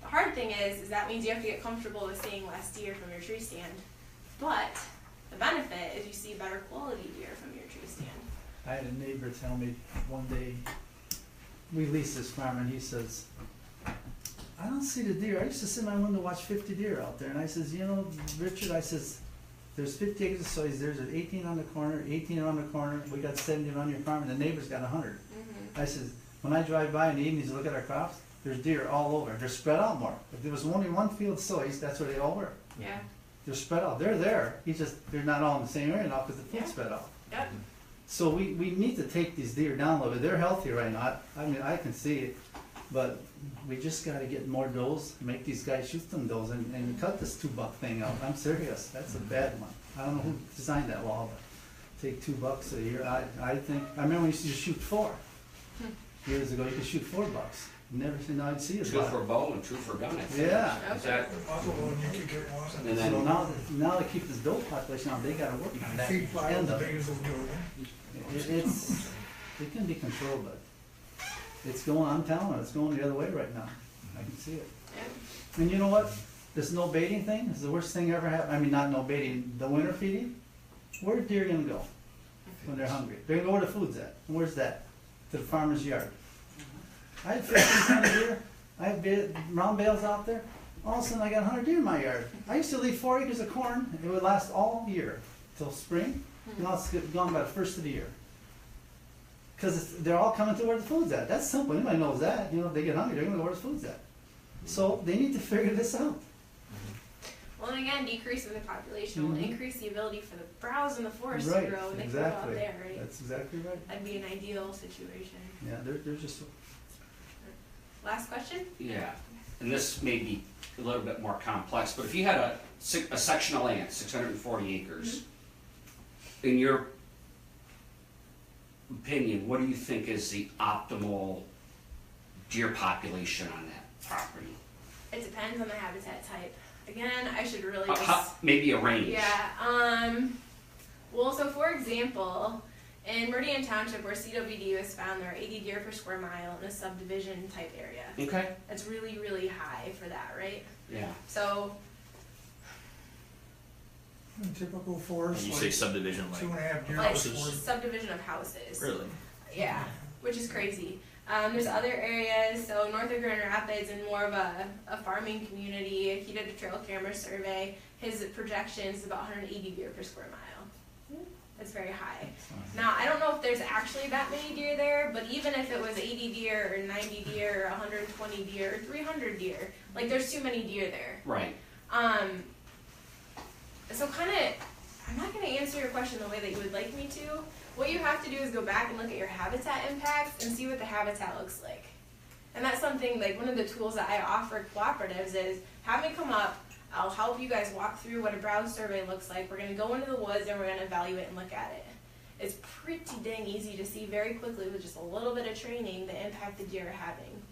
The hard thing is that means you have to get comfortable with seeing less deer from your tree stand. But the benefit is you see better quality deer from your tree stand. I had a neighbor tell me one day, we leased this farm, and he says, I don't see the deer. I used to sit in my window and watch 50 deer out there. And I says, you know, Richard, I says, there's 50 acres of soys. There's 18 on the corner, 18 around the corner. We got 70 around your farm, and the neighbor's got 100. I says, when I drive by in the evenings to look at our crops, there's deer all over. They're spread out more. If there was only one field of soys, that's where they all were. Yeah. They're spread out. They're there. They're not all in the same area now because the food's Yeah. spread out. Yep. So we need to take these deer down a little bit. They're healthy right now. I mean, I can see it, but we just got to get more does, make these guys shoot them does, and cut this $2 thing out. I'm serious. That's a bad one. I don't know who designed that law, but take $2 a year. I think, I remember we used to just shoot 4. Years ago, you could shoot $4. Never seen, I'd see it. 2 for bow and 2 for gun, I think. Yeah. Is that, Buffalo, and you could get one. and So then, now to keep this doe population out, they got to work on that Feed five end as of it. big as a doe. It can be controlled, but it's going, I'm telling you, it's going the other way right now. I can see it. Yeah. And you know what? This no baiting thing is the worst thing ever happened. I mean, not no baiting, the winter feeding. Where's deer gonna go when they're hungry? They're gonna go where the food's at. And where's that? To the farmer's yard. I had 15 ton of deer. I had round bales out there. All of a sudden, I got 100 deer in my yard. I used to leave 4 acres of corn. It would last all year till spring. Now it's gone by the first of the year. Because they're all coming to where the food's at. That's simple. Anybody knows that. You know, if they get hungry, they're going to go where the food's at. So they need to figure this out. Well, and again, decreasing the population will increase the ability for the browse and the forest Right, to grow and they can go out exactly. there, right? That's exactly right. That'd be an ideal situation. Yeah, they're just. Last question? yeah, and this may be a little bit more complex, but if you had a section of land, 640 acres, in your opinion, what do you think is the optimal deer population on that property? It depends on the habitat type. Again, I should really just... Maybe a range. Yeah, well, so for example, in Meridian Township where CWD was found, there are 80 deer per square mile in a subdivision type area. Okay. That's really, really high for that, right? Yeah. So, Typical forest. And you like say subdivision 2.5 deer like houses? subdivision of houses. Really? Yeah, which is crazy. There's other areas, so north of Grand Rapids and more of a farming community, he did a trail camera survey. His projection is about 180 deer per square mile. That's very high. Now, I don't know if there's actually that many deer there, but even if it was 80 deer or 90 deer or 120 deer or 300 deer, like there's too many deer there. Right. So kind of, I'm not going to answer your question the way that you would like me to. What you have to do is go back and look at your habitat impacts and see what the habitat looks like. And that's something, like one of the tools that I offer cooperatives is, have me come up, I'll help you guys walk through what a browse survey looks like. We're going to go into the woods and we're going to evaluate and look at it. It's pretty dang easy to see very quickly with just a little bit of training the impact the deer are having.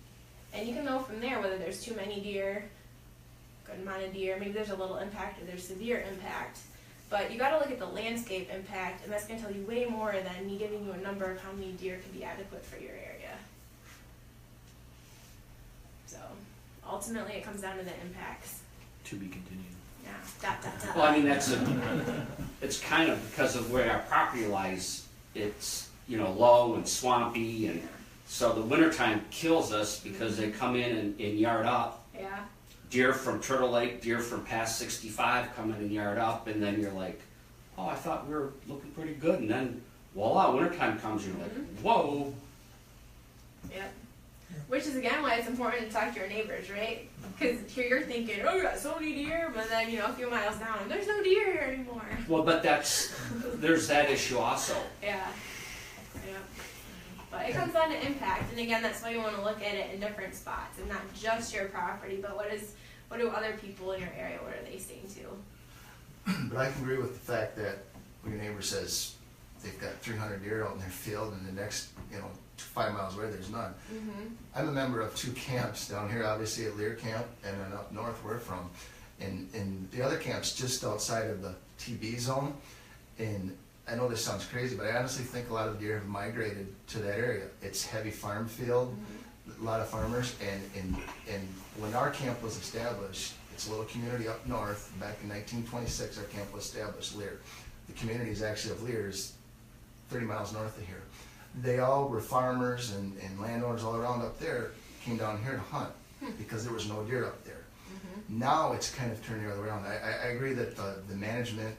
And you can know from there whether there's too many deer, good amount of deer, maybe there's a little impact or there's severe impact. But you got to look at the landscape impact, and that's going to tell you way more than me giving you a number of how many deer could be adequate for your area. So ultimately, it comes down to the impacts. To be continued. Yeah. ... Well, I mean, it's kind of because of where our property lies, it's, you know, low and swampy, and so the wintertime kills us because they come in and yard up. Yeah. Deer from Turtle Lake, deer from past 65 come in and yard up, and then you're like, oh, I thought we were looking pretty good, and then voila, wintertime comes, and you're like, whoa. Yep. Which is again why it's important to talk to your neighbors, right? Because here you're thinking, oh, you got so many deer, but then, you know, a few miles down, there's no deer here anymore. Well, but there's that issue also. Yeah. Yeah. But it comes down to impact, and again, that's why you want to look at it in different spots, and not just your property, but what do other people in your area, what are they saying too? But I can agree with the fact that when your neighbor says they've got 300 deer out in their field, and the next, 5 miles away there's none. Mm-hmm. I'm a member of 2 camps down here, obviously at Lear Camp, and then up north we're from, and the other camp's just outside of the TB zone. And I know this sounds crazy, but I honestly think a lot of deer have migrated to that area. It's heavy farm field, a lot of farmers, and when our camp was established, it's a little community up north, back in 1926, our camp was established, Lear. The community is actually of Lear is 30 miles north of here. They all were farmers and landowners all around up there, came down here to hunt, because there was no deer up there. Now it's kind of turned the other way around. I agree that the management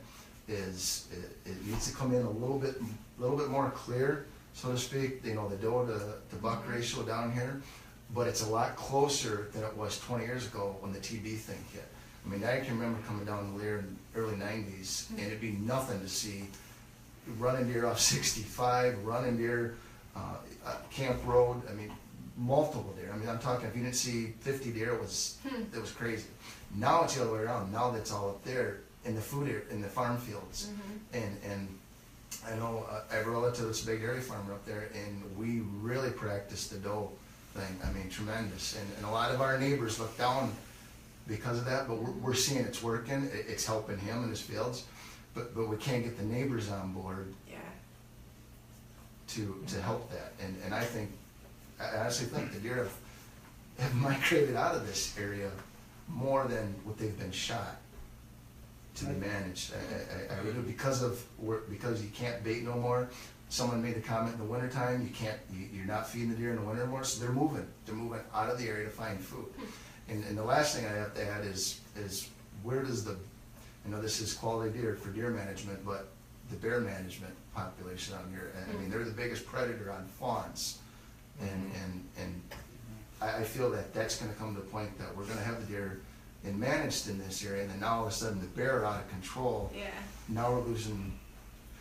is, it needs to come in a little bit more clear, so to speak, you know, the doe to buck ratio down here, but it's a lot closer than it was 20 years ago when the TB thing hit. I mean, I can remember coming down to Lear in the early 90s, and it'd be nothing to see running deer off 65, running deer, Camp Road, I mean, multiple deer. I mean, I'm talking, if you didn't see 50 deer, it was crazy. Now it's the other way around. Now that's all up there in the in the farm fields. And I know I have a relative that's a big dairy farmer up there, and we really practice the doe thing. I mean, tremendous. And a lot of our neighbors look down because of that, but we're seeing it's working. It's helping him in his fields, but we can't get the neighbors on board to help that. And I honestly think the deer have migrated out of this area more than what they've been shot to be managed. I really, because you can't bait no more. Someone made the comment in the wintertime, you're not feeding the deer in the winter anymore, so they're moving out of the area to find food. And the last thing I have to add is where does I know this is quality deer for deer management, but the bear management population out here, I mean, they're the biggest predator on fawns. And I feel that that's gonna come to the point that we're gonna have the deer managed in this area, and then now all of a sudden the bear are out of control. Now we're losing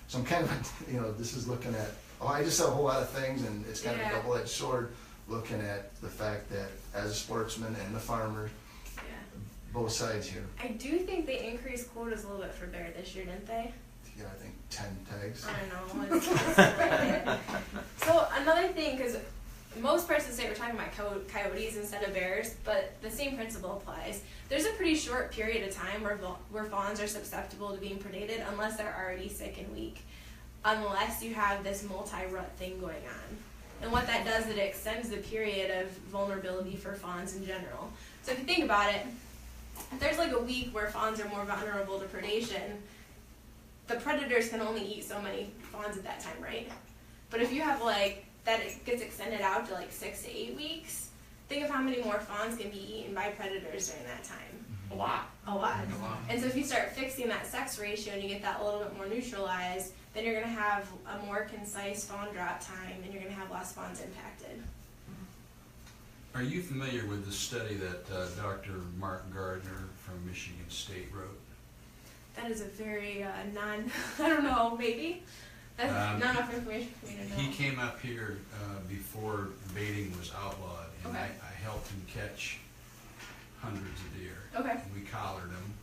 some kind of, this is looking at, I just saw a whole lot of things, and it's kind of a double-edged sword, looking at the fact that as a sportsman and the farmer, both sides here. I do think they increased quotas a little bit for bear this year, didn't they? Yeah, I think 10 tags. I don't know. So another thing, because most parts of the state we're talking about coyotes instead of bears, but the same principle applies. There's a pretty short period of time where fawns are susceptible to being predated unless they're already sick and weak, unless you have this multi-rut thing going on. And what that does is it extends the period of vulnerability for fawns in general. So if you think about it, if there's like a week where fawns are more vulnerable to predation, the predators can only eat so many fawns at that time, right? But if you have that it gets extended out to 6 to 8 weeks, think of how many more fawns can be eaten by predators during that time. A lot. A lot. And so if you start fixing that sex ratio and you get that a little bit more neutralized, then you're going to have a more concise fawn drop time, and you're going to have less fawns impacted. Are you familiar with the study that Dr. Mark Gardner from Michigan State wrote? That is a very I don't know, maybe? That's not enough information for me to know. He came up here before baiting was outlawed, and I helped him catch hundreds of deer. Okay. And we collared them.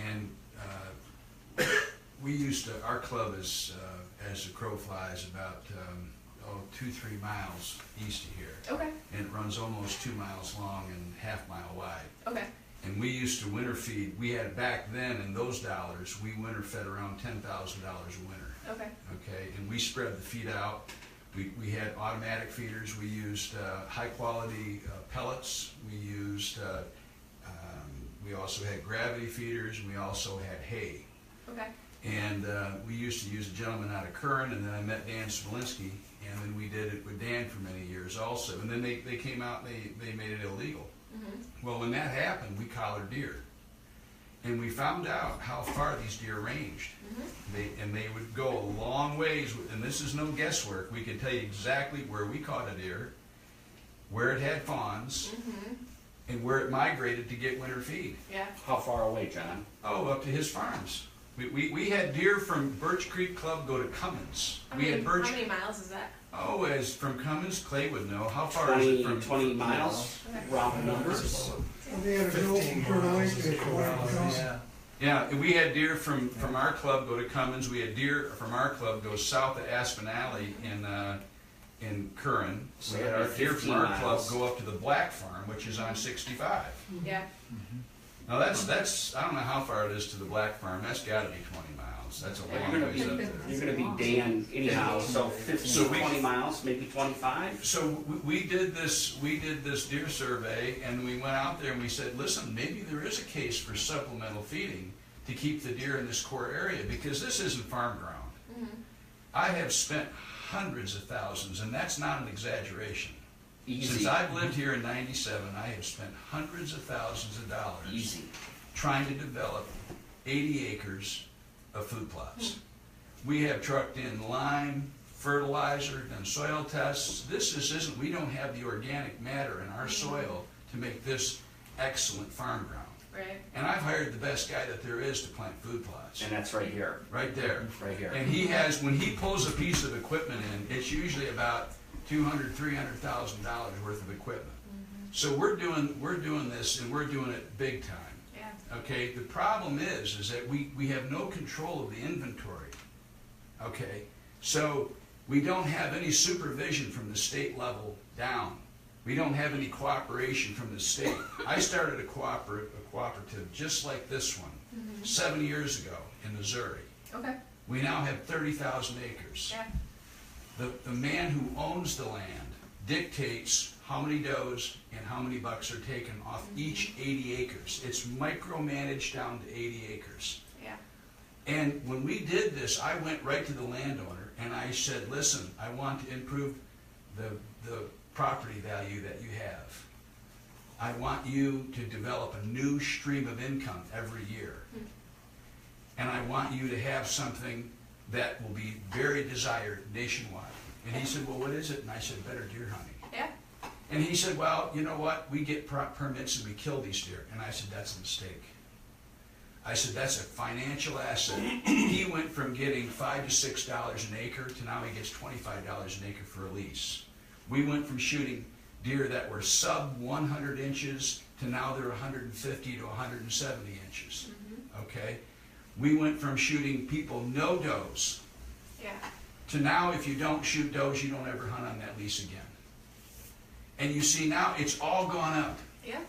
And we used to, our club is, as the crow flies, about 2-3 miles east of here. Okay. And it runs almost 2 miles long and half-mile wide. Okay. And we used to winter feed. We had back then, in those dollars, we winter fed around $10,000 a winter. Okay. Okay, and we spread the feed out. We had automatic feeders. We used high quality pellets. We used, we also had gravity feeders, and we also had hay. Okay. And we used to use a gentleman out of Curran, and then I met Dan Smolinski, and then we did it with Dan for many years also. And then they came out and they made it illegal. Well, when that happened, we collared deer. And we found out how far these deer ranged. They would go a long ways, and this is no guesswork. We could tell you exactly where we caught a deer, where it had fawns, and where it migrated to get winter feed. Yeah. How far away, John? Oh, up to his farms. We had deer from Birch Creek Club go to Cummins. How many miles is that? Oh, as from Cummins, Clay would know. How far is it from 20 miles? Round numbers. They had a girl from Turtle Lake that Yeah, we had deer from our club go to Cummins. We had deer from our club go south of Aspen Alley in Curran. So We had our deer from our 15 club miles. go up to the Black Farm, which is on 65. Yeah. Now that's, I don't know how far it is to the Black Farm, that's gotta be 20 miles, that's a long You're ways up there. gonna be Dan anyhow, so 15, So we- 20 miles, maybe 25? So we did this deer survey, and we went out there and we said, listen, maybe there is a case for supplemental feeding to keep the deer in this core area, because this isn't farm ground. I have spent hundreds of thousands, and that's not an exaggeration. Easy. Since I've lived here in '97, I have spent hundreds of thousands of dollars Easy. trying to develop 80 acres of food plots. We have trucked in lime, fertilizer, done soil tests. This isn't, we don't have the organic matter in our soil to make this excellent farm ground. Right. And I've hired the best guy that there is to plant food plots, And that's right here, right there. right here. And he has, when he pulls a piece of equipment in, it's usually about $200,000, $300,000 worth of equipment. So we're doing this, and we're doing it big time. Yeah. Okay, the problem is that we have no control of the inventory. Okay, so we don't have any supervision from the state level down. We don't have any cooperation from the state. I started a cooperative just like this one 7 years ago in Missouri. Okay. We now have 30,000 acres. Yeah. The man who owns the land dictates how many does and how many bucks are taken off each 80 acres. It's micromanaged down to 80 acres. Yeah. And when we did this, I went right to the landowner and I said, listen, I want to improve the property value that you have. I want you to develop a new stream of income every year. And I want you to have something that will be very desired nationwide. And he said, well, what is it? And I said, better deer hunting. Yeah. And he said, well, you know what? We get permits and we kill these deer. And I said, that's a mistake. I said, that's a financial asset. He went from getting $5 to $6 an acre to now he gets $25 an acre for a lease. We went from shooting deer that were sub 100 inches to now they're 150 to 170 inches. Okay? We went from shooting people no does Yeah. to now if you don't shoot does, you don't ever hunt on that lease again. And you see now it's all gone up. Yeah.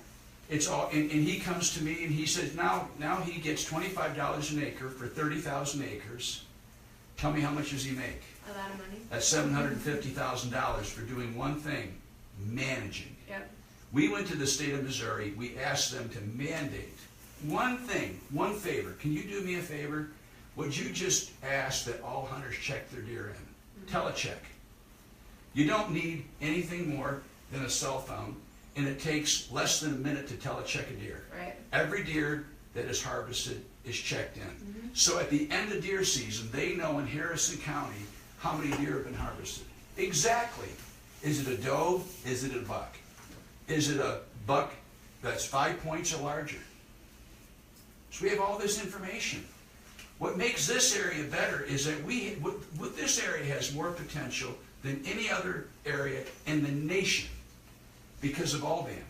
It's all, and he comes to me and he says, now he gets $25 an acre for 30,000 acres. Tell me how much does he make? A lot of money. That's $750,000 for doing one thing, managing. Yep. We went to the state of Missouri, we asked them to mandate one thing, one favor. Can you do me a favor? Would you just ask that all hunters check their deer in? Telecheck. You don't need anything more than a cell phone, and it takes less than a minute to telecheck a deer. Right. Every deer that is harvested is checked in. So at the end of deer season, they know in Harrison County how many deer have been harvested. Exactly. Is it a doe? Is it a buck? Is it a buck that's 5 points or larger? So we have all this information. What makes this area better is that this area has more potential than any other area in the nation because of Allband.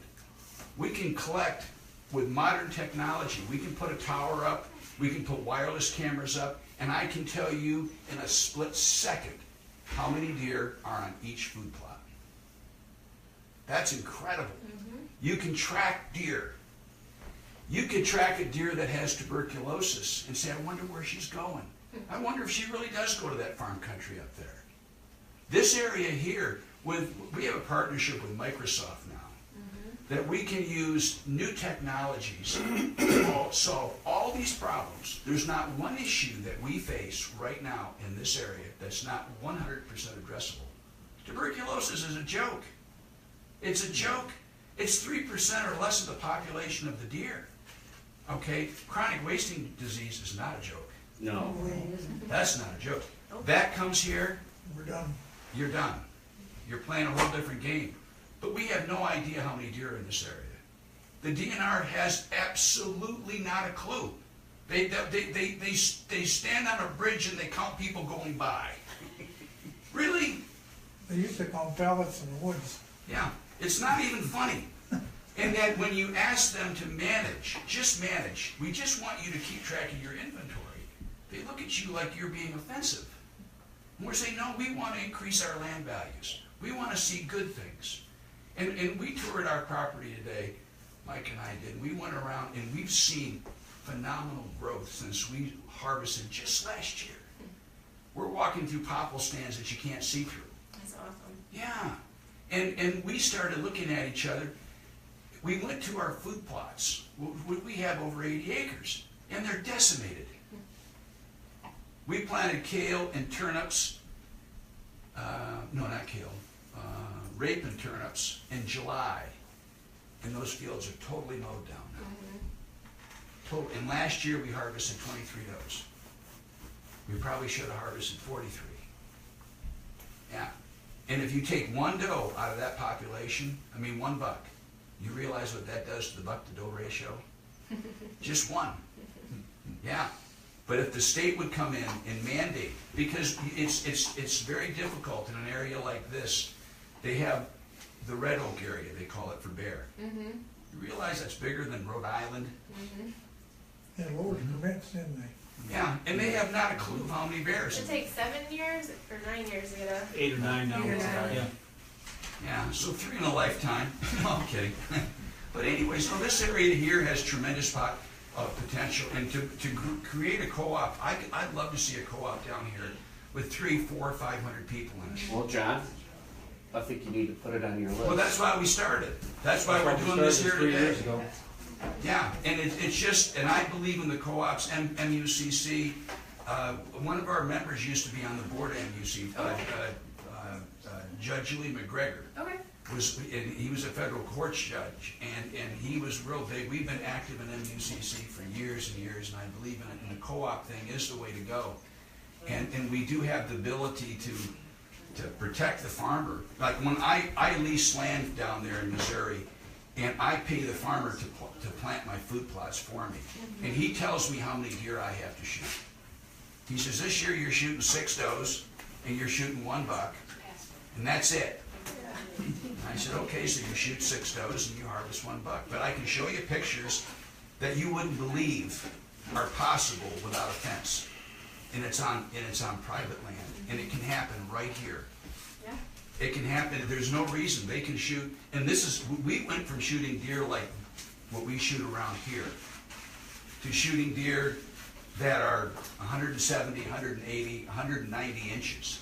We can collect with modern technology. We can put a tower up, we can put wireless cameras up, and I can tell you in a split second how many deer are on each food plot. That's incredible. You can track deer. You could track a deer that has tuberculosis and say, I wonder where she's going. I wonder if she really does go to that farm country up there. This area here, we have a partnership with Microsoft now, that we can use new technologies to solve all these problems. There's not one issue that we face right now in this area that's not 100% addressable. Tuberculosis is a joke. It's a joke. It's 3% or less of the population of the deer. Okay? Chronic wasting disease is not a joke. No. That's not a joke. That comes here, We're done. you're done. You're playing a whole different game. But we have no idea how many deer are in this area. The DNR has absolutely not a clue. They stand on a bridge and they count people going by. Really? They used to count pallets in the woods. Yeah. It's not even funny. And that when you ask them to manage, just manage, we just want you to keep track of your inventory, they look at you like you're being offensive. And we're saying, no, we want to increase our land values. We want to see good things. And we toured our property today. Mike and I did. We went around and we've seen phenomenal growth since we harvested just last year. We're walking through popple stands that you can't see through. That's awesome. Yeah. And we started looking at each other. We went to our food plots. We have over 80 acres, and they're decimated. We planted kale and turnips, no, not kale, rape and turnips in July, and those fields are totally mowed down now. And last year we harvested 23 does. We probably should have harvested 43. Yeah. And if you take one doe out of that population, I mean 1 buck, you realize what that does to the buck to doe ratio? Just one. Yeah. But if the state would come in and mandate, because it's very difficult in an area like this, they have the Red Oak area, they call it, for bear. You realize that's bigger than Rhode Island? They lowered permits, didn't they? Yeah, and they have not a clue how many bears. It takes 7 years or 9 years to get a. 8 or 9 now. 8 or 9. Yeah. Yeah, so 3 in a lifetime. No, I'm kidding. But anyway, so this area here has tremendous potential, and to create a co-op, I'd love to see a co-op down here with 300, 400, 500 people in it. Well, John, I think you need to put it on your list. Well, that's why we started. That's why we're doing this here Started 3 today. years ago. Yeah, and it's just, and I believe in the co-ops, MUCC. One of our members used to be on the board of MUCC, Judge Lee McGregor. Okay. And he was a federal courts judge, and he was real big. We've been active in MUCC for years and years, and I believe in it, and the co-op thing is the way to go. And we do have the ability to protect the farmer. Like when I lease land down there in Missouri, and I pay the farmer to plant my food plots for me. And he tells me how many deer I have to shoot. He says, this year you're shooting 6 does, and you're shooting 1 buck, and that's it. And I said, okay, so you shoot 6 does and you harvest 1 buck. But I can show you pictures that you wouldn't believe are possible without a fence. And it's on private land. And it can happen right here. Yeah. It can happen. There's no reason they can shoot. And we went from shooting deer like what we shoot around here to shooting deer that are 170, 180, 190 inches.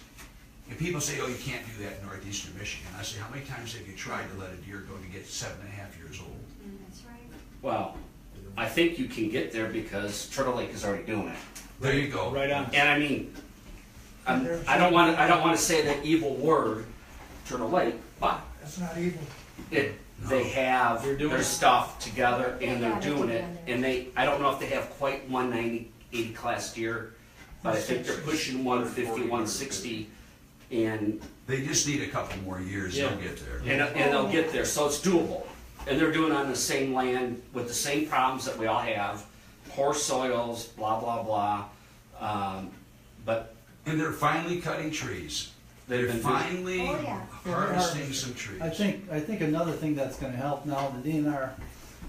And people say, oh, you can't do that in Northeastern Michigan. I say, how many times have you tried to let a deer go to get 7.5 years old? That's right. Well, I think you can get there because Turtle Lake is already doing it. There you go. Right on. And I mean, I don't want to say that evil word, Turtle Lake, but That's not evil. they have They're doing their it. stuff together and They they're got it doing it. together. And I don't know if they have quite 190, 80 class deer, but I think they're pushing 150, 160, and They just need a couple more years. Yeah. They'll get there. and they'll get there. So it's doable. And they're doing it on the same land with the same problems that we all have, poor soils, blah blah blah. But And they're finally cutting trees. They've They're been finally Oh, yeah. harvesting some trees. I think another thing that's gonna help now, the DNR,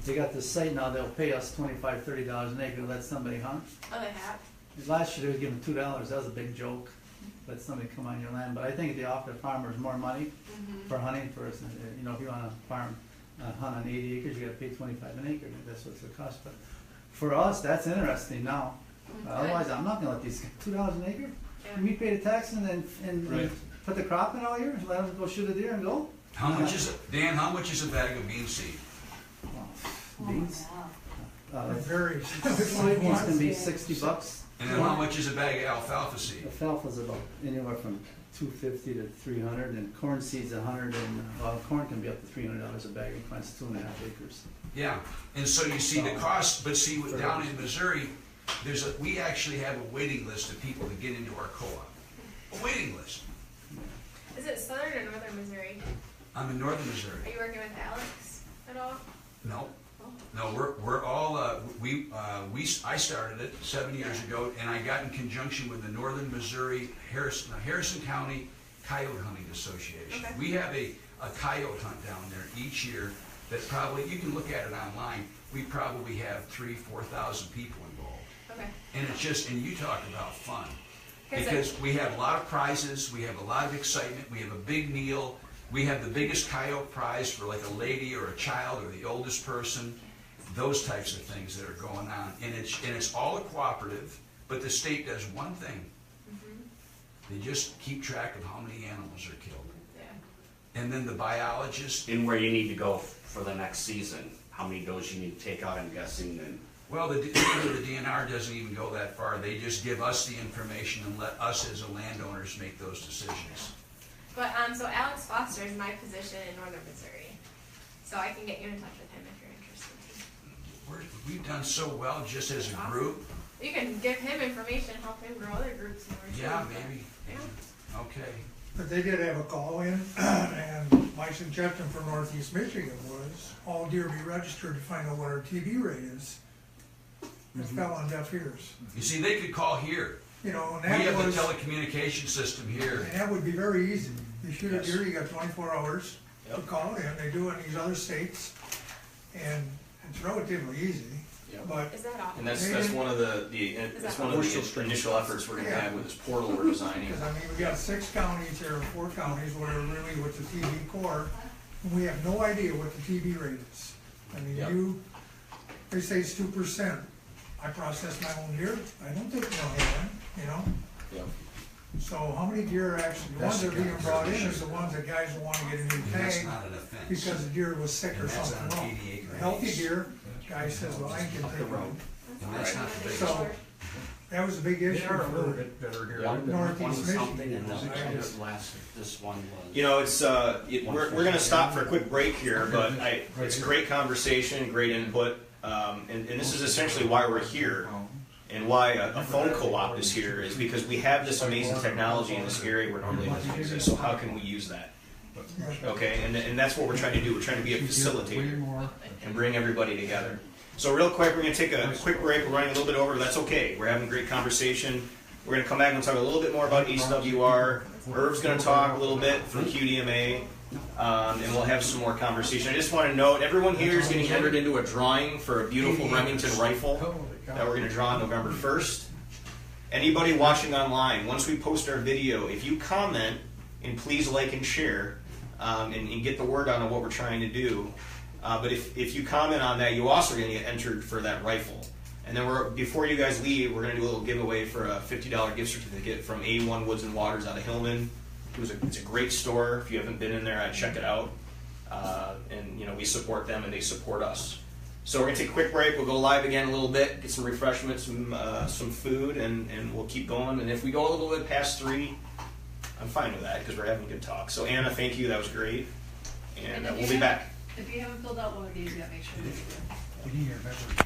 they got this site now, they'll pay us $25, $30 an acre to let somebody hunt. Oh, they have. Last year they were giving $2, that was a big joke, let somebody come on your land, but I think they offer farmers more money for hunting for, if you wanna farm, hunt on 80 acres, you gotta pay 25 an acre, that's what's the cost, but for us, that's interesting now. Otherwise, I'm not gonna let these, $2 an acre? Yeah. We pay the tax and Right. put the crop in all year, let them go shoot a deer and go? How much is it, Dan? How much is a bag of bean seed? Beans? Oh, It varies. Soybeans can be $60. And then how much is a bag of alfalfa seed? Alfalfa's about anywhere from $250 to $300, and corn seeds $100, and corn can be up to $300 a bag. It plants 2.5 acres. Yeah, and so you see the cost, but see, down in Missouri, we actually have a waiting list of people to get into our co-op. A waiting list. Is it southern or northern Missouri? I'm in northern Are Missouri. you working with Alex at all? No, Oh. no, we're all, I started it 7 years ago, and I got in conjunction with the Northern Missouri Harrison County Coyote Hunting Association. Okay. We have a coyote hunt down there each year that probably, you can look at it online, we probably have 3,000 to 4,000 people involved. Okay. And it's just, and you talk about fun. Here's Because we have a lot of prizes, we have a lot of excitement, we have a big meal, We have the biggest coyote prize for like a lady or a child or the oldest person, those types of things that are going on. And it's all a cooperative, but the state does one thing. They just keep track of how many animals are killed. Yeah. And then the biologists, And where you need to go for the next season, how many does you need to take out, I'm guessing, and well, the DNR doesn't even go that far. They just give us the information and let us as a landowners make those decisions. But so Alex Foster is my position in Northern Missouri, so I can get you in touch with him if you're interested. We've done so well just as a group. You can give him information, help him grow other groups more too. Yeah, maybe. Yeah. Okay. But they did have a call in, and my suggestion for Northeast Michigan was all deer be registered to find out what our TB rate is. It fell on deaf ears. You see, they could call here. You know, and We that have the was, telecommunication system here. and that would be very easy. You shoot a Yes. deer, you got 24 hours to Yep. call it in. They do it in these other states, and it's relatively easy. Yep. But Is that awesome? And that's one of the initial efforts we're gonna have with this portal we're designing. because I mean, we got 6 counties here, or 4 counties, where really with the TB core, and we have no idea what the TB rate is. I mean, Yep. they say it's 2%. I process my own deer, I don't take no heroin, you know? Yep. So how many deer are actually, the ones that are being brought in is the ones that guys wanna get a new And that's tag not an offense. because the deer was sick or And that's something on wrong. 80 acre A healthy days. deer, guy says, well, I can take it. And that's not the biggest. So, that was a big issue for better here. Northeast something, and Michigan. the last, this one was. You know, it's we're gonna stop for a quick break here, but it's a great conversation, great input, and this is essentially why we're here, and why a phone co-op is here is because we have this amazing technology in this area where normally it doesn't exist. So how can we use that? Okay, and that's what we're trying to do. We're trying to be a facilitator and bring everybody together. So real quick, we're gonna take a quick break. We're running a little bit over, but that's okay. We're having a great conversation. We're gonna come back and talk a little bit more about HWR. Irv's gonna talk a little bit from QDMA, and we'll have some more conversation. I just want to note, everyone here is getting entered into a drawing for a beautiful Remington rifle that we're gonna draw on November 1st. Anybody watching online, once we post our video, if you comment, and please like and share, and get the word out on what we're trying to do. But if you comment on that, you also are going to get entered for that rifle. And then before you guys leave, we're going to do a little giveaway for a $50 gift certificate from A1 Woods and Waters out of Hillman. It's a great store. If you haven't been in there, I'd check it out. And you know, we support them and they support us. So we're going to take a quick break. We'll go live again a little bit, get some refreshments, some food, and we'll keep going. And if we go a little bit past 3, I'm fine with that because we're having a good talk. So Anna, thank you. That was great. And we'll be back. If you haven't filled out one of these yet, make sure that you do.